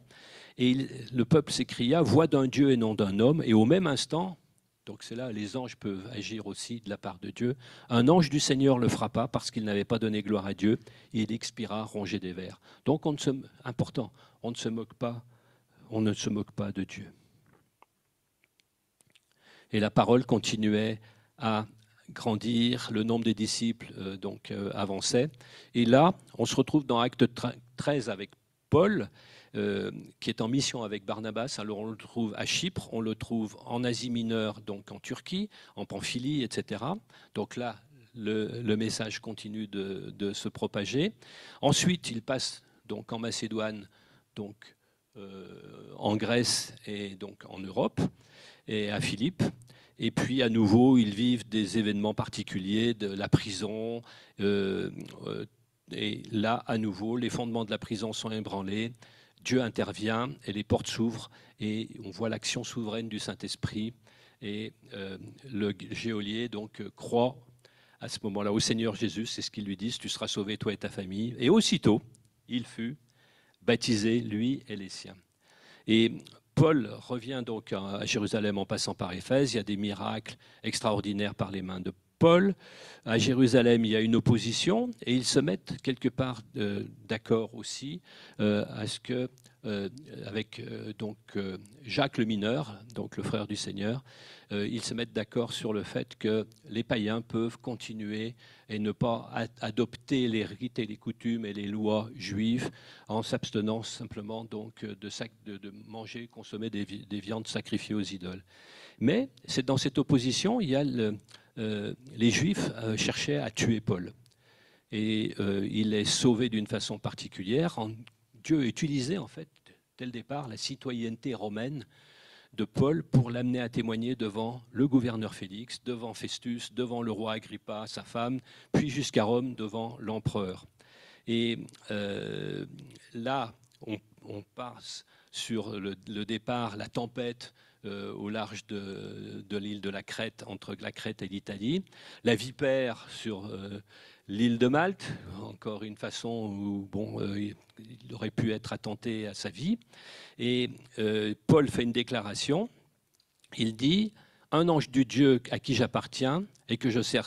Et le peuple s'écria « Voix d'un Dieu et non d'un homme ». Et au même instant, donc c'est là les anges peuvent agir aussi de la part de Dieu, un ange du Seigneur le frappa parce qu'il n'avait pas donné gloire à Dieu et il expira rongé des vers. Donc important, on ne se moque pas de Dieu. Et la parole continuait à grandir, le nombre des disciples avançait. Et là, on se retrouve dans Acte 13 avec Paul, qui est en mission avec Barnabas. Alors on le trouve à Chypre, on le trouve en Asie mineure, donc en Turquie, en Pamphylie, etc. Donc là, le message continue de se propager. Ensuite, il passe donc en Macédoine, donc en Grèce et donc en Europe, et à Philippe. Et puis, à nouveau, ils vivent des événements particuliers, de la prison. Et là, à nouveau, les fondements de la prison sont ébranlés. Dieu intervient et les portes s'ouvrent. Et on voit l'action souveraine du Saint-Esprit. Et le geôlier donc croit à ce moment-là au Seigneur Jésus. C'est ce qu'ils lui disent, tu seras sauvé, toi et ta famille. Et aussitôt, il fut baptisé, lui et les siens. Et Paul revient donc à Jérusalem en passant par Éphèse. Il y a des miracles extraordinaires par les mains de Paul. À Jérusalem, il y a une opposition et ils se mettent quelque part d'accord aussi à ce que, avec Jacques le mineur, donc le frère du Seigneur, ils se mettent d'accord sur le fait que les païens peuvent continuer et ne pas adopter les rites et les coutumes et les lois juives en s'abstenant simplement donc de manger, consommer des viandes sacrifiées aux idoles. Mais c'est dans cette opposition, il y a les Juifs cherchaient à tuer Paul. Et il est sauvé d'une façon particulière. Dieu utilisait en fait, dès le départ, la citoyenneté romaine de Paul pour l'amener à témoigner devant le gouverneur Félix, devant Festus, devant le roi Agrippa, sa femme, puis jusqu'à Rome, devant l'empereur. Et là, on passe sur le départ, la tempête au large de l'île de la Crète, entre la Crète et l'Italie. La vipère sur l'île de Malte, encore une façon où il aurait pu être attenté à sa vie. Et Paul fait une déclaration. Il dit « Un ange du Dieu à qui j'appartiens et que je sers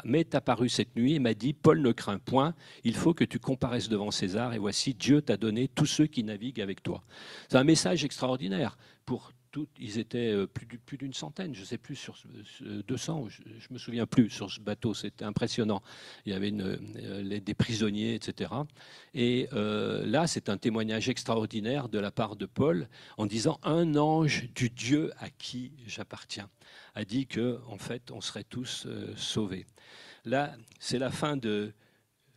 m'est apparu cette nuit et m'a dit « Paul, ne crains point, il faut que tu comparaisses devant César et voici, Dieu t'a donné tous ceux qui naviguent avec toi. » C'est un message extraordinaire pour tout. Ils étaient plus d'une centaine, je ne sais plus, sur 200, je ne me souviens plus, sur ce bateau, c'était impressionnant. Il y avait des prisonniers, etc. Et là, c'est un témoignage extraordinaire de la part de Paul en disant « Un ange du Dieu à qui j'appartiens » a dit qu'en fait, on serait tous sauvés. Là, c'est la fin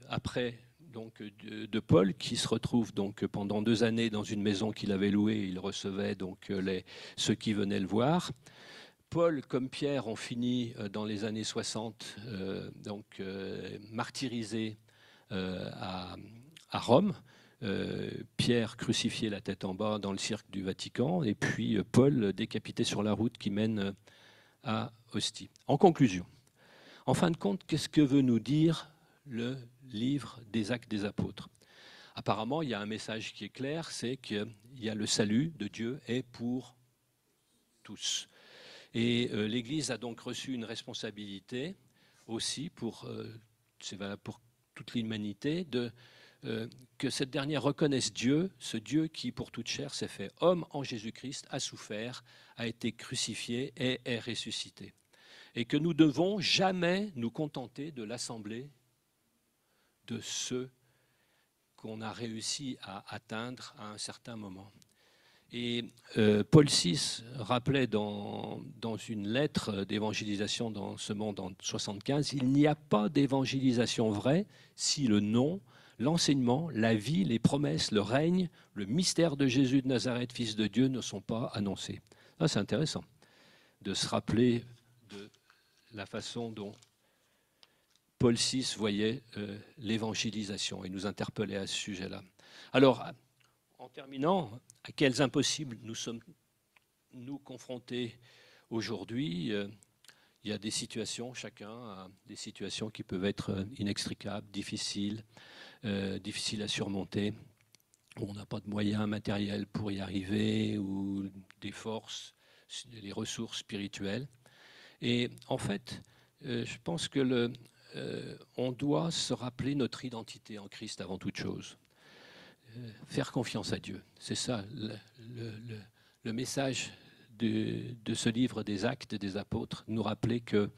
après donc, de Paul, qui se retrouve donc pendant 2 années dans une maison qu'il avait louée. Il recevait donc ceux qui venaient le voir. Paul, comme Pierre, ont fini dans les années 60, martyrisés à Rome. Pierre crucifié la tête en bas dans le cirque du Vatican, et puis Paul décapité sur la route qui mène à Ostie. En conclusion, en fin de compte, qu'est-ce que veut nous dire le livre des Actes des Apôtres? Apparemment, il y a un message qui est clair, c'est qu'il y a le salut de Dieu est pour tous. Et l'Église a donc reçu une responsabilité aussi c'est valable pour toute l'humanité, que cette dernière reconnaisse Dieu, ce Dieu qui, pour toute chair, s'est fait homme en Jésus-Christ, a souffert, a été crucifié et est ressuscité. Et que nous ne devons jamais nous contenter de l'assemblée de ceux qu'on a réussi à atteindre à un certain moment. Et Paul VI rappelait dans une lettre d'évangélisation dans ce monde en 75, il n'y a pas d'évangélisation vraie si le nom, l'enseignement, la vie, les promesses, le règne, le mystère de Jésus de Nazareth, Fils de Dieu, ne sont pas annoncés. Ça, c'est intéressant de se rappeler de la façon dont Paul VI voyait l'évangélisation et nous interpellait à ce sujet-là. Alors, en terminant, à quels impossibles nous sommes-nous confrontés aujourd'hui? Il y a des situations, chacun a des situations qui peuvent être inextricables, difficiles à surmonter, où on n'a pas de moyens matériels pour y arriver, ou des forces, des ressources spirituelles. Et en fait, je pense que on doit se rappeler notre identité en Christ avant toute chose. Faire confiance à Dieu. C'est ça le message de ce livre des Actes des Apôtres, nous rappeler que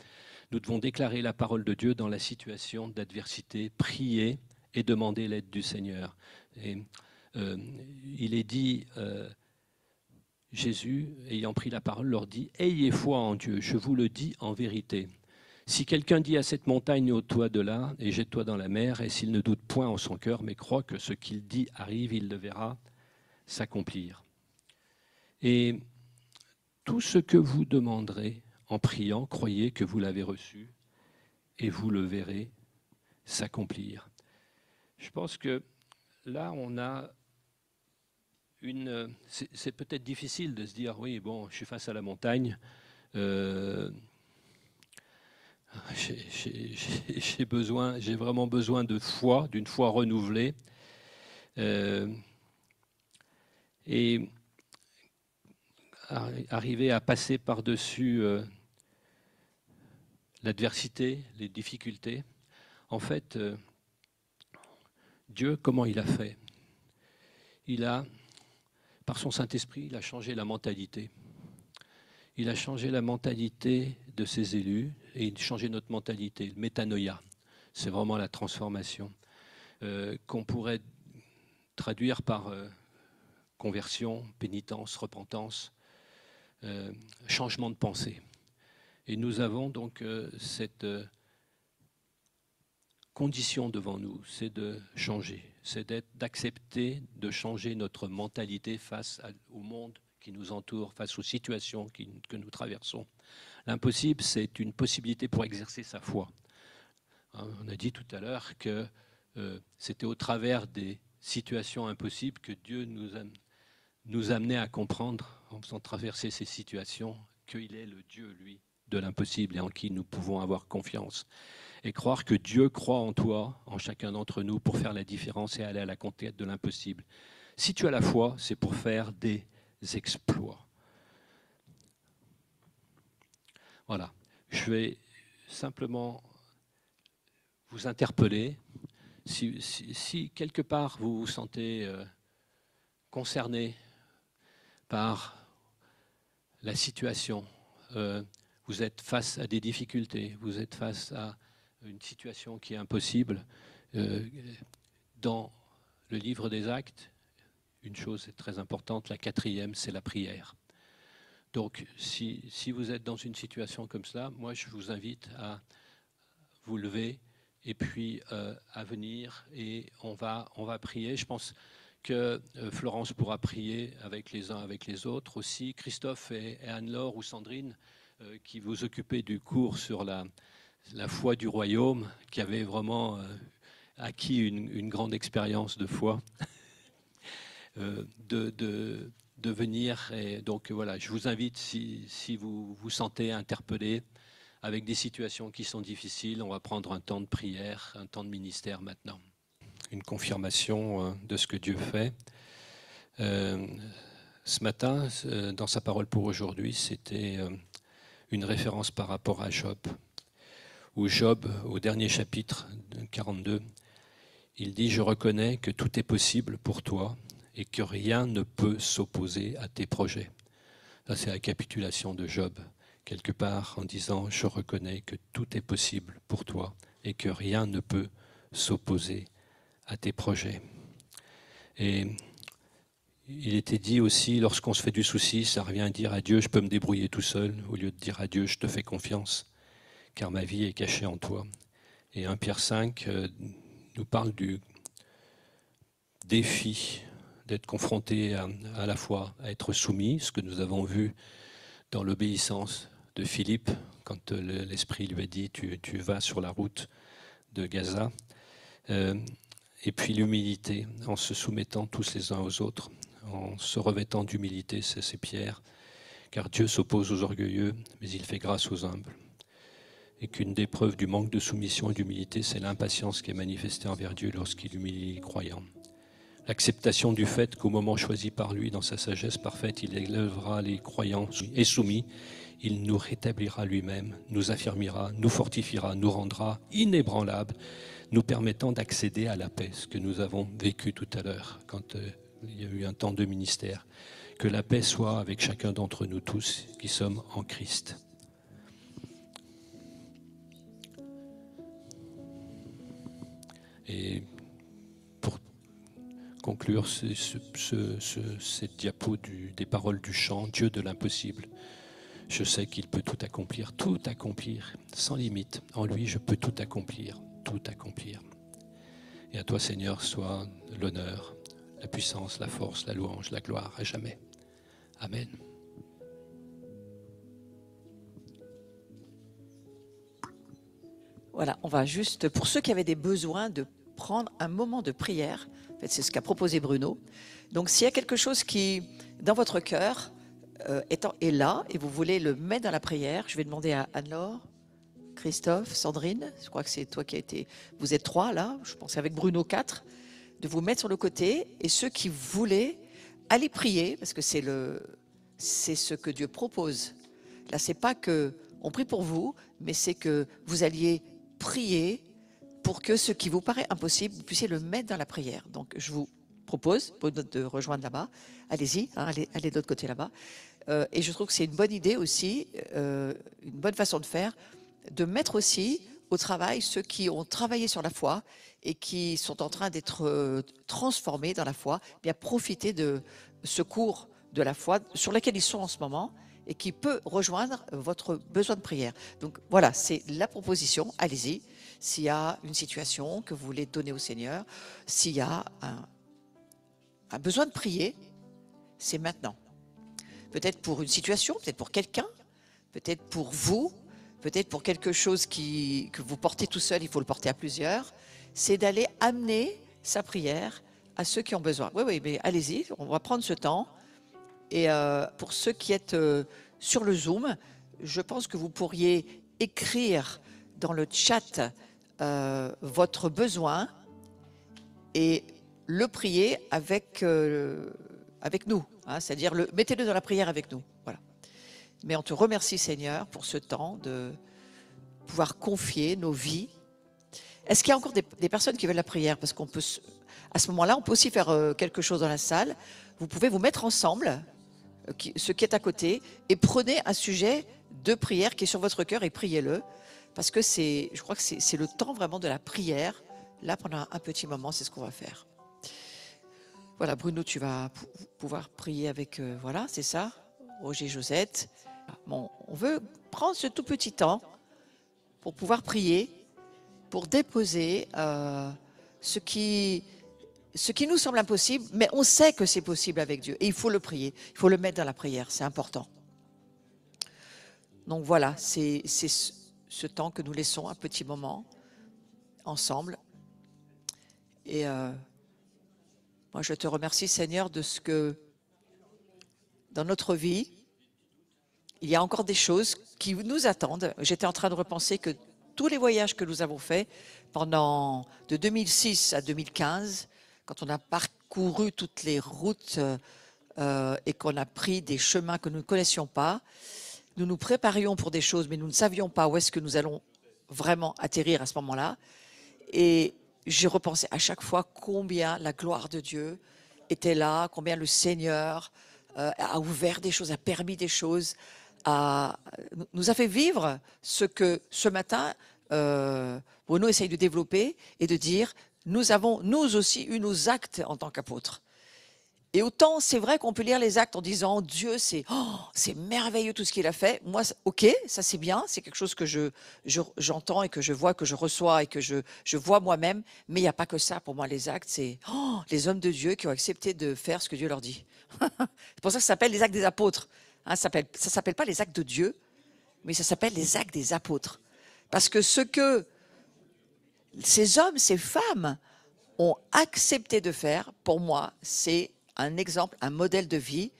nous devons déclarer la parole de Dieu dans la situation d'adversité, prier et demander l'aide du Seigneur. Et il est dit, Jésus, ayant pris la parole, leur dit « Ayez foi en Dieu, je vous le dis en vérité. Si quelqu'un dit à cette montagne, ôte-toi de là et jette-toi dans la mer, et s'il ne doute point en son cœur, mais croit que ce qu'il dit arrive, il le verra s'accomplir. Et tout ce que vous demanderez en priant, croyez que vous l'avez reçu, et vous le verrez s'accomplir. » Je pense que là, on a c'est peut-être difficile de se dire, oui, bon, je suis face à la montagne, j'ai vraiment besoin de foi, d'une foi renouvelée. Et arriver à passer par-dessus l'adversité, les difficultés. En fait, Dieu, comment il a fait? Il a, par son Saint-Esprit, il a changé la mentalité. Il a changé la mentalité de ses élus et il a changé notre mentalité, le métanoïa. C'est vraiment la transformation qu'on pourrait traduire par conversion, pénitence, repentance, changement de pensée. Et nous avons donc cette condition devant nous, c'est de changer, c'est d'accepter de changer notre mentalité face au monde qui nous entoure, face aux situations que nous traversons. L'impossible, c'est une possibilité pour exercer sa foi. On a dit tout à l'heure que c'était au travers des situations impossibles que Dieu nous amener à comprendre, en faisant traverser ces situations, qu'il est le Dieu, lui, de l'impossible et en qui nous pouvons avoir confiance. Et croire que Dieu croit en toi, en chacun d'entre nous, pour faire la différence et aller à la conquête de l'impossible. Si tu as la foi, c'est pour faire des exploits. Voilà. Je vais simplement vous interpeller. Si quelque part vous vous sentez concerné par la situation, vous êtes face à des difficultés, vous êtes face à une situation qui est impossible, dans le livre des Actes, une chose est très importante, la 4e, c'est la prière. Donc, si vous êtes dans une situation comme cela, moi, je vous invite à vous lever et puis à venir et on va prier. Je pense que Florence pourra prier avec les uns, avec les autres aussi. Christophe et Anne-Laure ou Sandrine, qui vous occupez du cours sur la foi du royaume, qui avait vraiment acquis une grande expérience de foi, de venir. Et donc voilà, je vous invite, si vous vous sentez interpellé avec des situations qui sont difficiles, on va prendre un temps de prière, un temps de ministère maintenant. Une confirmation de ce que Dieu fait. Ce matin, dans sa parole pour aujourd'hui, c'était une référence par rapport à Job, où Job, au dernier chapitre 42, il dit « Je reconnais que tout est possible pour toi et que rien ne peut s'opposer à tes projets. » Ça, c'est la capitulation de Job, quelque part, en disant « Je reconnais que tout est possible pour toi et que rien ne peut s'opposer à tes projets. » Et il était dit aussi, lorsqu'on se fait du souci, ça revient à dire à Dieu, je peux me débrouiller tout seul, au lieu de dire à Dieu, je te fais confiance, car ma vie est cachée en toi. Et 1 Pierre 5 nous parle du défi d'être confronté à la fois à être soumis, ce que nous avons vu dans l'obéissance de Philippe, quand l'Esprit lui a dit, tu vas sur la route de Gaza, et puis l'humilité, en se soumettant tous les uns aux autres, en se revêtant d'humilité, c'est Pierre, car Dieu s'oppose aux orgueilleux, mais il fait grâce aux humbles. Et qu'une des preuves du manque de soumission et d'humilité, c'est l'impatience qui est manifestée envers Dieu lorsqu'il humilie les croyants. L'acceptation du fait qu'au moment choisi par lui, dans sa sagesse parfaite, il élèvera les croyants et soumis, il nous rétablira lui-même, nous affermira, nous fortifiera, nous rendra inébranlables, nous permettant d'accéder à la paix, ce que nous avons vécu tout à l'heure quand il y a eu un temps de ministère. Que la paix soit avec chacun d'entre nous tous qui sommes en Christ. Et pour conclure cette diapo des paroles du chant, Dieu de l'impossible, je sais qu'il peut tout accomplir, sans limite. En lui, je peux tout accomplir. Et à toi, Seigneur, soit l'honneur, la puissance, la force, la louange, la gloire à jamais. Amen. Voilà, on va juste, pour ceux qui avaient des besoins, de prendre un moment de prière. En fait, c'est ce qu'a proposé Bruno. Donc, s'il y a quelque chose qui, dans votre cœur, est là, et vous voulez le mettre dans la prière, je vais demander à Anne-Laure, Christophe, Sandrine, je crois que c'est toi qui a été... Vous êtes 3 là, je pense avec Bruno 4, de vous mettre sur le côté, et ceux qui voulaient aller prier, parce que c'est ce que Dieu propose. Là, c'est pas que on prie pour vous, mais c'est que vous alliez prier pour que ce qui vous paraît impossible, vous puissiez le mettre dans la prière. Donc, je vous propose de rejoindre là-bas. Allez-y, hein, allez de l'autre côté là-bas. Et je trouve que c'est une bonne idée aussi, une bonne façon de faire, de mettre aussi au travail ceux qui ont travaillé sur la foi et qui sont en train d'être transformés dans la foi, bien profiter de ce cours de la foi sur lequel ils sont en ce moment et qui peut rejoindre votre besoin de prière. Donc voilà, c'est la proposition, allez-y. S'il y a une situation que vous voulez donner au Seigneur, s'il y a un besoin de prier, c'est maintenant. Peut-être pour une situation, peut-être pour quelqu'un, peut-être pour vous, peut-être pour quelque chose que vous portez tout seul, il faut le porter à plusieurs. C'est d'aller amener sa prière à ceux qui ont besoin. Oui, mais allez-y, on va prendre ce temps Et pour ceux qui êtes sur le Zoom, je pense que vous pourriez écrire dans le chat votre besoin et le prier avec nous. Hein, c'est-à-dire, mettez-le dans la prière avec nous. Voilà. Mais on te remercie, Seigneur, pour ce temps de pouvoir confier nos vies. Est-ce qu'il y a encore des personnes qui veulent la prière? Parce qu'on peut, à ce moment-là, on peut aussi faire quelque chose dans la salle. Vous pouvez vous mettre ensemble, ce qui est à côté, et prenez un sujet de prière qui est sur votre cœur et priez-le. Parce que je crois que c'est le temps vraiment de la prière. Là, pendant un petit moment, c'est ce qu'on va faire. Voilà, Bruno, tu vas pouvoir prier avec, voilà, c'est ça, Roger, Josette. Bon, on veut prendre ce tout petit temps pour pouvoir prier, pour déposer ce qui nous semble impossible, mais on sait que c'est possible avec Dieu. Et il faut le prier, il faut le mettre dans la prière, c'est important. Donc voilà, c'est ce temps que nous laissons un petit moment ensemble. Et moi, je te remercie, Seigneur, de ce que dans notre vie, il y a encore des choses qui nous attendent. J'étais en train de repenser que tous les voyages que nous avons faits de 2006 à 2015, quand on a parcouru toutes les routes et qu'on a pris des chemins que nous ne connaissions pas, nous nous préparions pour des choses, mais nous ne savions pas où est-ce que nous allons vraiment atterrir à ce moment-là. Et j'ai repensé à chaque fois combien la gloire de Dieu était là, combien le Seigneur a ouvert des choses, a permis des choses, nous a fait vivre ce que ce matin, Bruno essaye de développer et de dire, nous avons nous aussi eu nos actes en tant qu'apôtres. Et autant c'est vrai qu'on peut lire les actes en disant Dieu c'est merveilleux tout ce qu'il a fait. Moi ok, ça c'est bien, c'est quelque chose que j'entends et que je vois, que je reçois et que je vois moi-même. Mais il n'y a pas que ça pour moi les actes, c'est les hommes de Dieu qui ont accepté de faire ce que Dieu leur dit. C'est pour ça que ça s'appelle les actes des apôtres. Hein, ça s'appelle pas les actes de Dieu, mais ça s'appelle les actes des apôtres. Parce que ce que ces hommes, ces femmes ont accepté de faire, pour moi, c'est un exemple, un modèle de vie.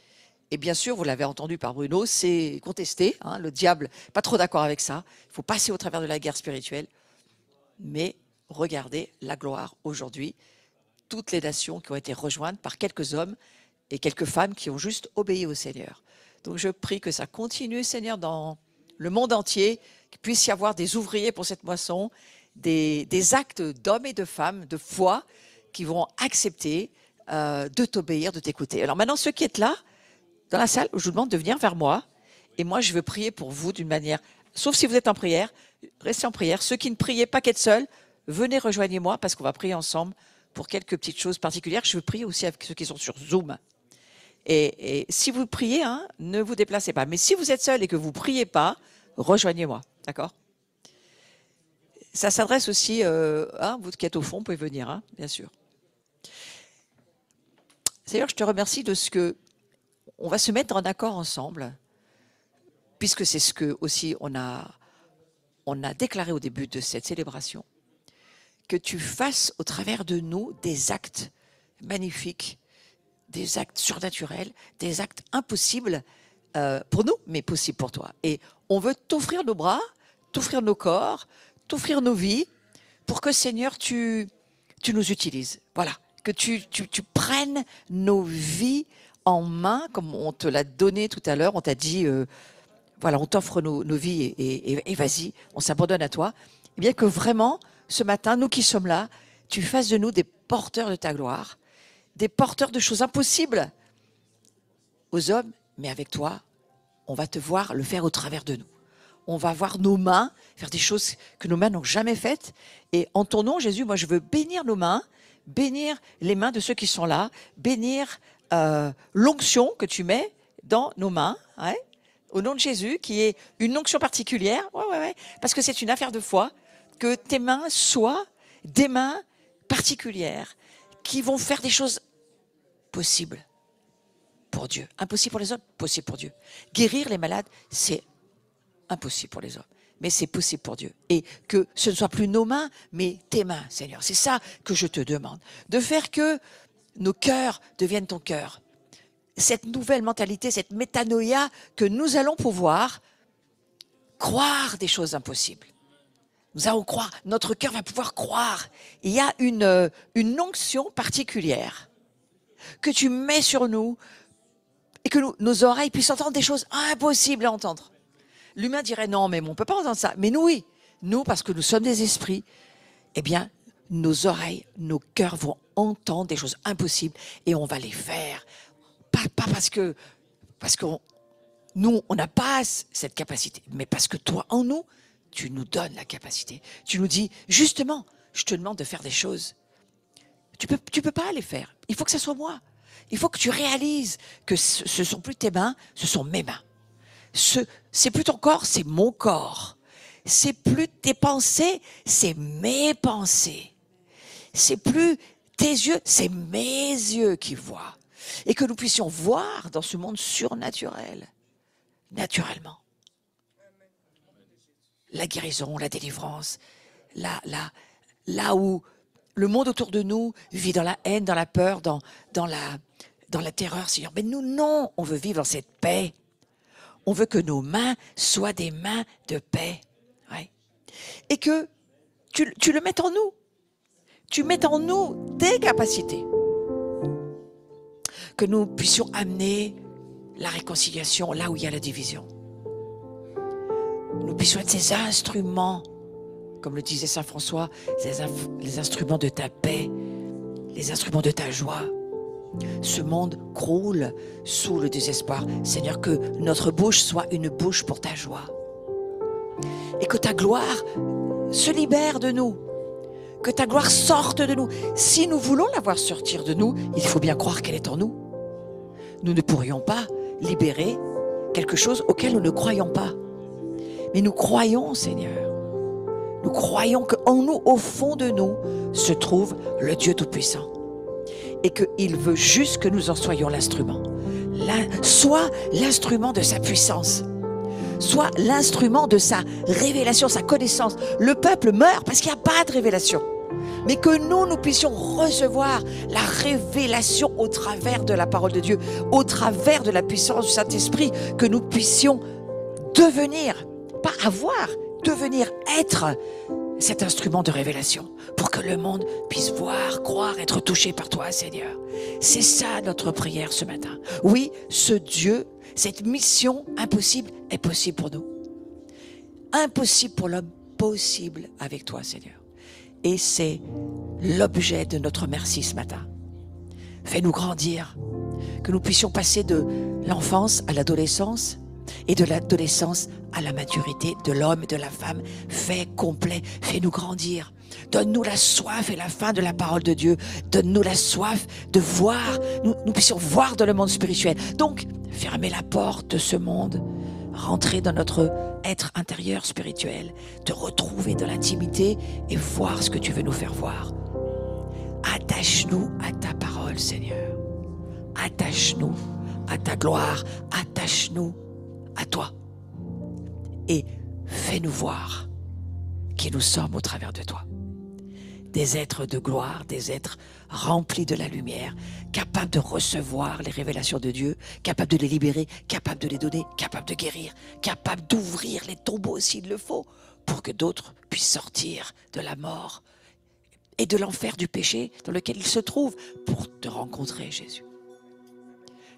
Et bien sûr, vous l'avez entendu par Bruno, c'est contesté. Hein, le diable, pas trop d'accord avec ça. Il faut passer au travers de la guerre spirituelle. Mais regardez la gloire aujourd'hui. Toutes les nations qui ont été rejointes par quelques hommes et quelques femmes qui ont juste obéi au Seigneur. Donc je prie que ça continue, Seigneur, dans le monde entier, qu'il puisse y avoir des ouvriers pour cette moisson, des actes d'hommes et de femmes, de foi, qui vont accepter de t'obéir, de t'écouter. Alors maintenant, ceux qui êtes là, dans la salle, je vous demande de venir vers moi, et moi je veux prier pour vous d'une manière, sauf si vous êtes en prière, restez en prière. Ceux qui ne priez pas qu'être seuls, venez rejoignez-moi, parce qu'on va prier ensemble pour quelques petites choses particulières. Je veux prier aussi avec ceux qui sont sur Zoom. Et si vous priez, hein, ne vous déplacez pas. Mais si vous êtes seul et que vous ne priez pas, rejoignez-moi, d'accord? Ça s'adresse aussi, vous qui êtes au fond, vous pouvez venir, hein, bien sûr. Seigneur, je te remercie de ce que on va se mettre en accord ensemble, puisque c'est ce que aussi on a déclaré au début de cette célébration, que tu fasses au travers de nous des actes magnifiques, des actes surnaturels, des actes impossibles pour nous, mais possibles pour toi. Et on veut t'offrir nos bras, t'offrir nos corps, t'offrir nos vies, pour que, Seigneur, tu nous utilises. Voilà, que tu prennes nos vies en main, comme on te l'a donné tout à l'heure. On t'a dit, voilà, on t'offre nos vies et vas-y, on s'abandonne à toi. Et bien que vraiment, ce matin, nous qui sommes là, tu fasses de nous des porteurs de ta gloire, des porteurs de choses impossibles aux hommes, mais avec toi, on va te voir le faire au travers de nous. On va voir nos mains faire des choses que nos mains n'ont jamais faites. Et en ton nom, Jésus, moi, je veux bénir nos mains, bénir les mains de ceux qui sont là, bénir l'onction que tu mets dans nos mains, ouais, au nom de Jésus, qui est une onction particulière, ouais, parce que c'est une affaire de foi, que tes mains soient des mains particulières qui vont faire des choses possibles pour Dieu. Impossible pour les hommes, possible pour Dieu. Guérir les malades, c'est impossible pour les hommes, mais c'est possible pour Dieu. Et que ce ne soit plus nos mains, mais tes mains, Seigneur. C'est ça que je te demande. De faire que nos cœurs deviennent ton cœur. cette nouvelle mentalité, cette métanoïa, que nous allons pouvoir croire des choses impossibles. Nous allons croire, notre cœur va pouvoir croire. Il y a une onction particulière que tu mets sur nous et que nos oreilles puissent entendre des choses impossibles à entendre. L'humain dirait non, mais on ne peut pas entendre ça. Mais nous, oui. Nous, parce que nous sommes des esprits, eh bien, nos oreilles, nos cœurs vont entendre des choses impossibles et on va les faire. Pas parce que nous, on n'a pas cette capacité, mais parce que toi, en nous, tu nous donnes la capacité. Tu nous dis, justement, je te demande de faire des choses. Tu peux pas les faire. Il faut que ce soit moi. Il faut que tu réalises que ce sont plus tes mains, ce sont mes mains. C'est plus ton corps, c'est mon corps. C'est plus tes pensées, c'est mes pensées. C'est plus tes yeux, c'est mes yeux qui voient. Et que nous puissions voir dans ce monde surnaturel, naturellement. La guérison, la délivrance, là où le monde autour de nous vit dans la haine, dans la peur, dans la terreur, Seigneur. Mais nous, non, on veut vivre dans cette paix. On veut que nos mains soient des mains de paix. Ouais. Et que tu le mettes en nous. Tu mets en nous tes capacités. Que nous puissions amener la réconciliation là où il y a la division. Nous puissions être ces instruments, comme le disait Saint François, les instruments de ta paix, les instruments de ta joie. Ce monde croule sous le désespoir. Seigneur, que notre bouche soit une bouche pour ta joie. Et que ta gloire se libère de nous. Que ta gloire sorte de nous. Si nous voulons la voir sortir de nous, il faut bien croire qu'elle est en nous. Nous ne pourrions pas libérer quelque chose auquel nous ne croyons pas. Mais nous croyons, Seigneur. Nous croyons qu'en nous, au fond de nous, se trouve le Dieu Tout-Puissant. Et qu'il veut juste que nous en soyons l'instrument. Soit l'instrument de sa puissance. Soit l'instrument de sa révélation, sa connaissance. Le peuple meurt parce qu'il n'y a pas de révélation. Mais que nous puissions recevoir la révélation au travers de la parole de Dieu, au travers de la puissance du Saint-Esprit, que nous puissions devenir, pas avoir, devenir être cet instrument de révélation pour que le monde puisse voir, croire, être touché par toi, Seigneur. C'est ça notre prière ce matin. Oui, ce Dieu, cette mission impossible est possible pour nous. Impossible pour l'homme, possible avec toi, Seigneur. Et c'est l'objet de notre merci ce matin. Fais-nous grandir, que nous puissions passer de l'enfance à l'adolescence et de l'adolescence à la maturité de l'homme et de la femme. Fais complet, fais-nous grandir. Donne-nous la soif et la faim de la parole de Dieu. Donne-nous la soif de voir, nous puissions voir dans le monde spirituel. Donc, fermez la porte de ce monde, rentrer dans notre être intérieur spirituel, te retrouver dans l'intimité et voir ce que tu veux nous faire voir. Attache-nous à ta parole, Seigneur. Attache-nous à ta gloire. Attache-nous à toi. Et fais-nous voir qui nous sommes au travers de toi. Des êtres de gloire, des êtres remplis de la lumière, capables de recevoir les révélations de Dieu, capables de les libérer, capables de les donner, capables de guérir, capables d'ouvrir les tombeaux s'il le faut, pour que d'autres puissent sortir de la mort et de l'enfer du péché dans lequel ils se trouvent pour te rencontrer, Jésus.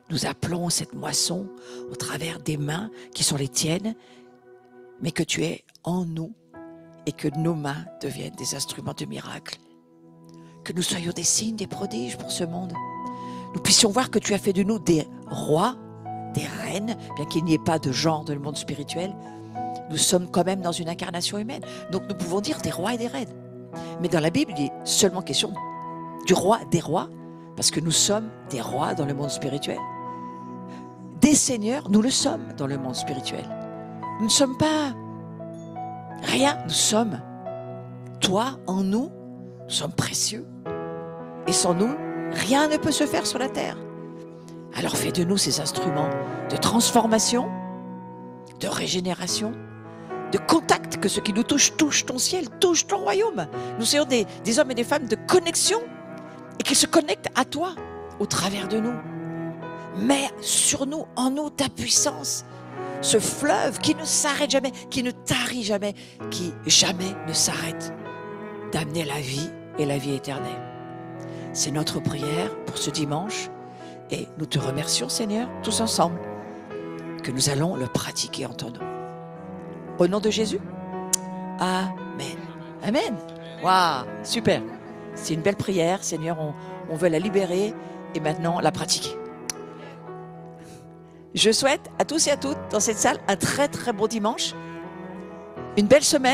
Nous appelons cette moisson au travers des mains qui sont les tiennes, mais que tu es en nous et que nos mains deviennent des instruments de miracle. Que nous soyons des signes, des prodiges pour ce monde. Nous puissions voir que tu as fait de nous des rois, des reines, bien qu'il n'y ait pas de genre dans le monde spirituel. Nous sommes quand même dans une incarnation humaine. Donc nous pouvons dire des rois et des reines. Mais dans la Bible, il est seulement question du roi, des rois, parce que nous sommes des rois dans le monde spirituel. Des seigneurs, nous le sommes dans le monde spirituel. Nous ne sommes pas rien, nous sommes toi en nous, nous sommes précieux. Et sans nous, rien ne peut se faire sur la terre. Alors fais de nous ces instruments de transformation, de régénération, de contact, que ce qui nous touche, touche ton ciel, touche ton royaume. Nous soyons des hommes et des femmes de connexion et qui se connectent à toi au travers de nous. Mets sur nous, en nous, ta puissance. Ce fleuve qui ne s'arrête jamais, qui ne tarit jamais, qui jamais ne s'arrête, d'amener la vie et la vie éternelle. C'est notre prière pour ce dimanche et nous te remercions, Seigneur, tous ensemble, que nous allons le pratiquer en ton nom. Au nom de Jésus, Amen. Amen. Waouh, super. C'est une belle prière, Seigneur, on veut la libérer et maintenant la pratiquer. Je souhaite à tous et à toutes dans cette salle un très très bon dimanche, une belle semaine.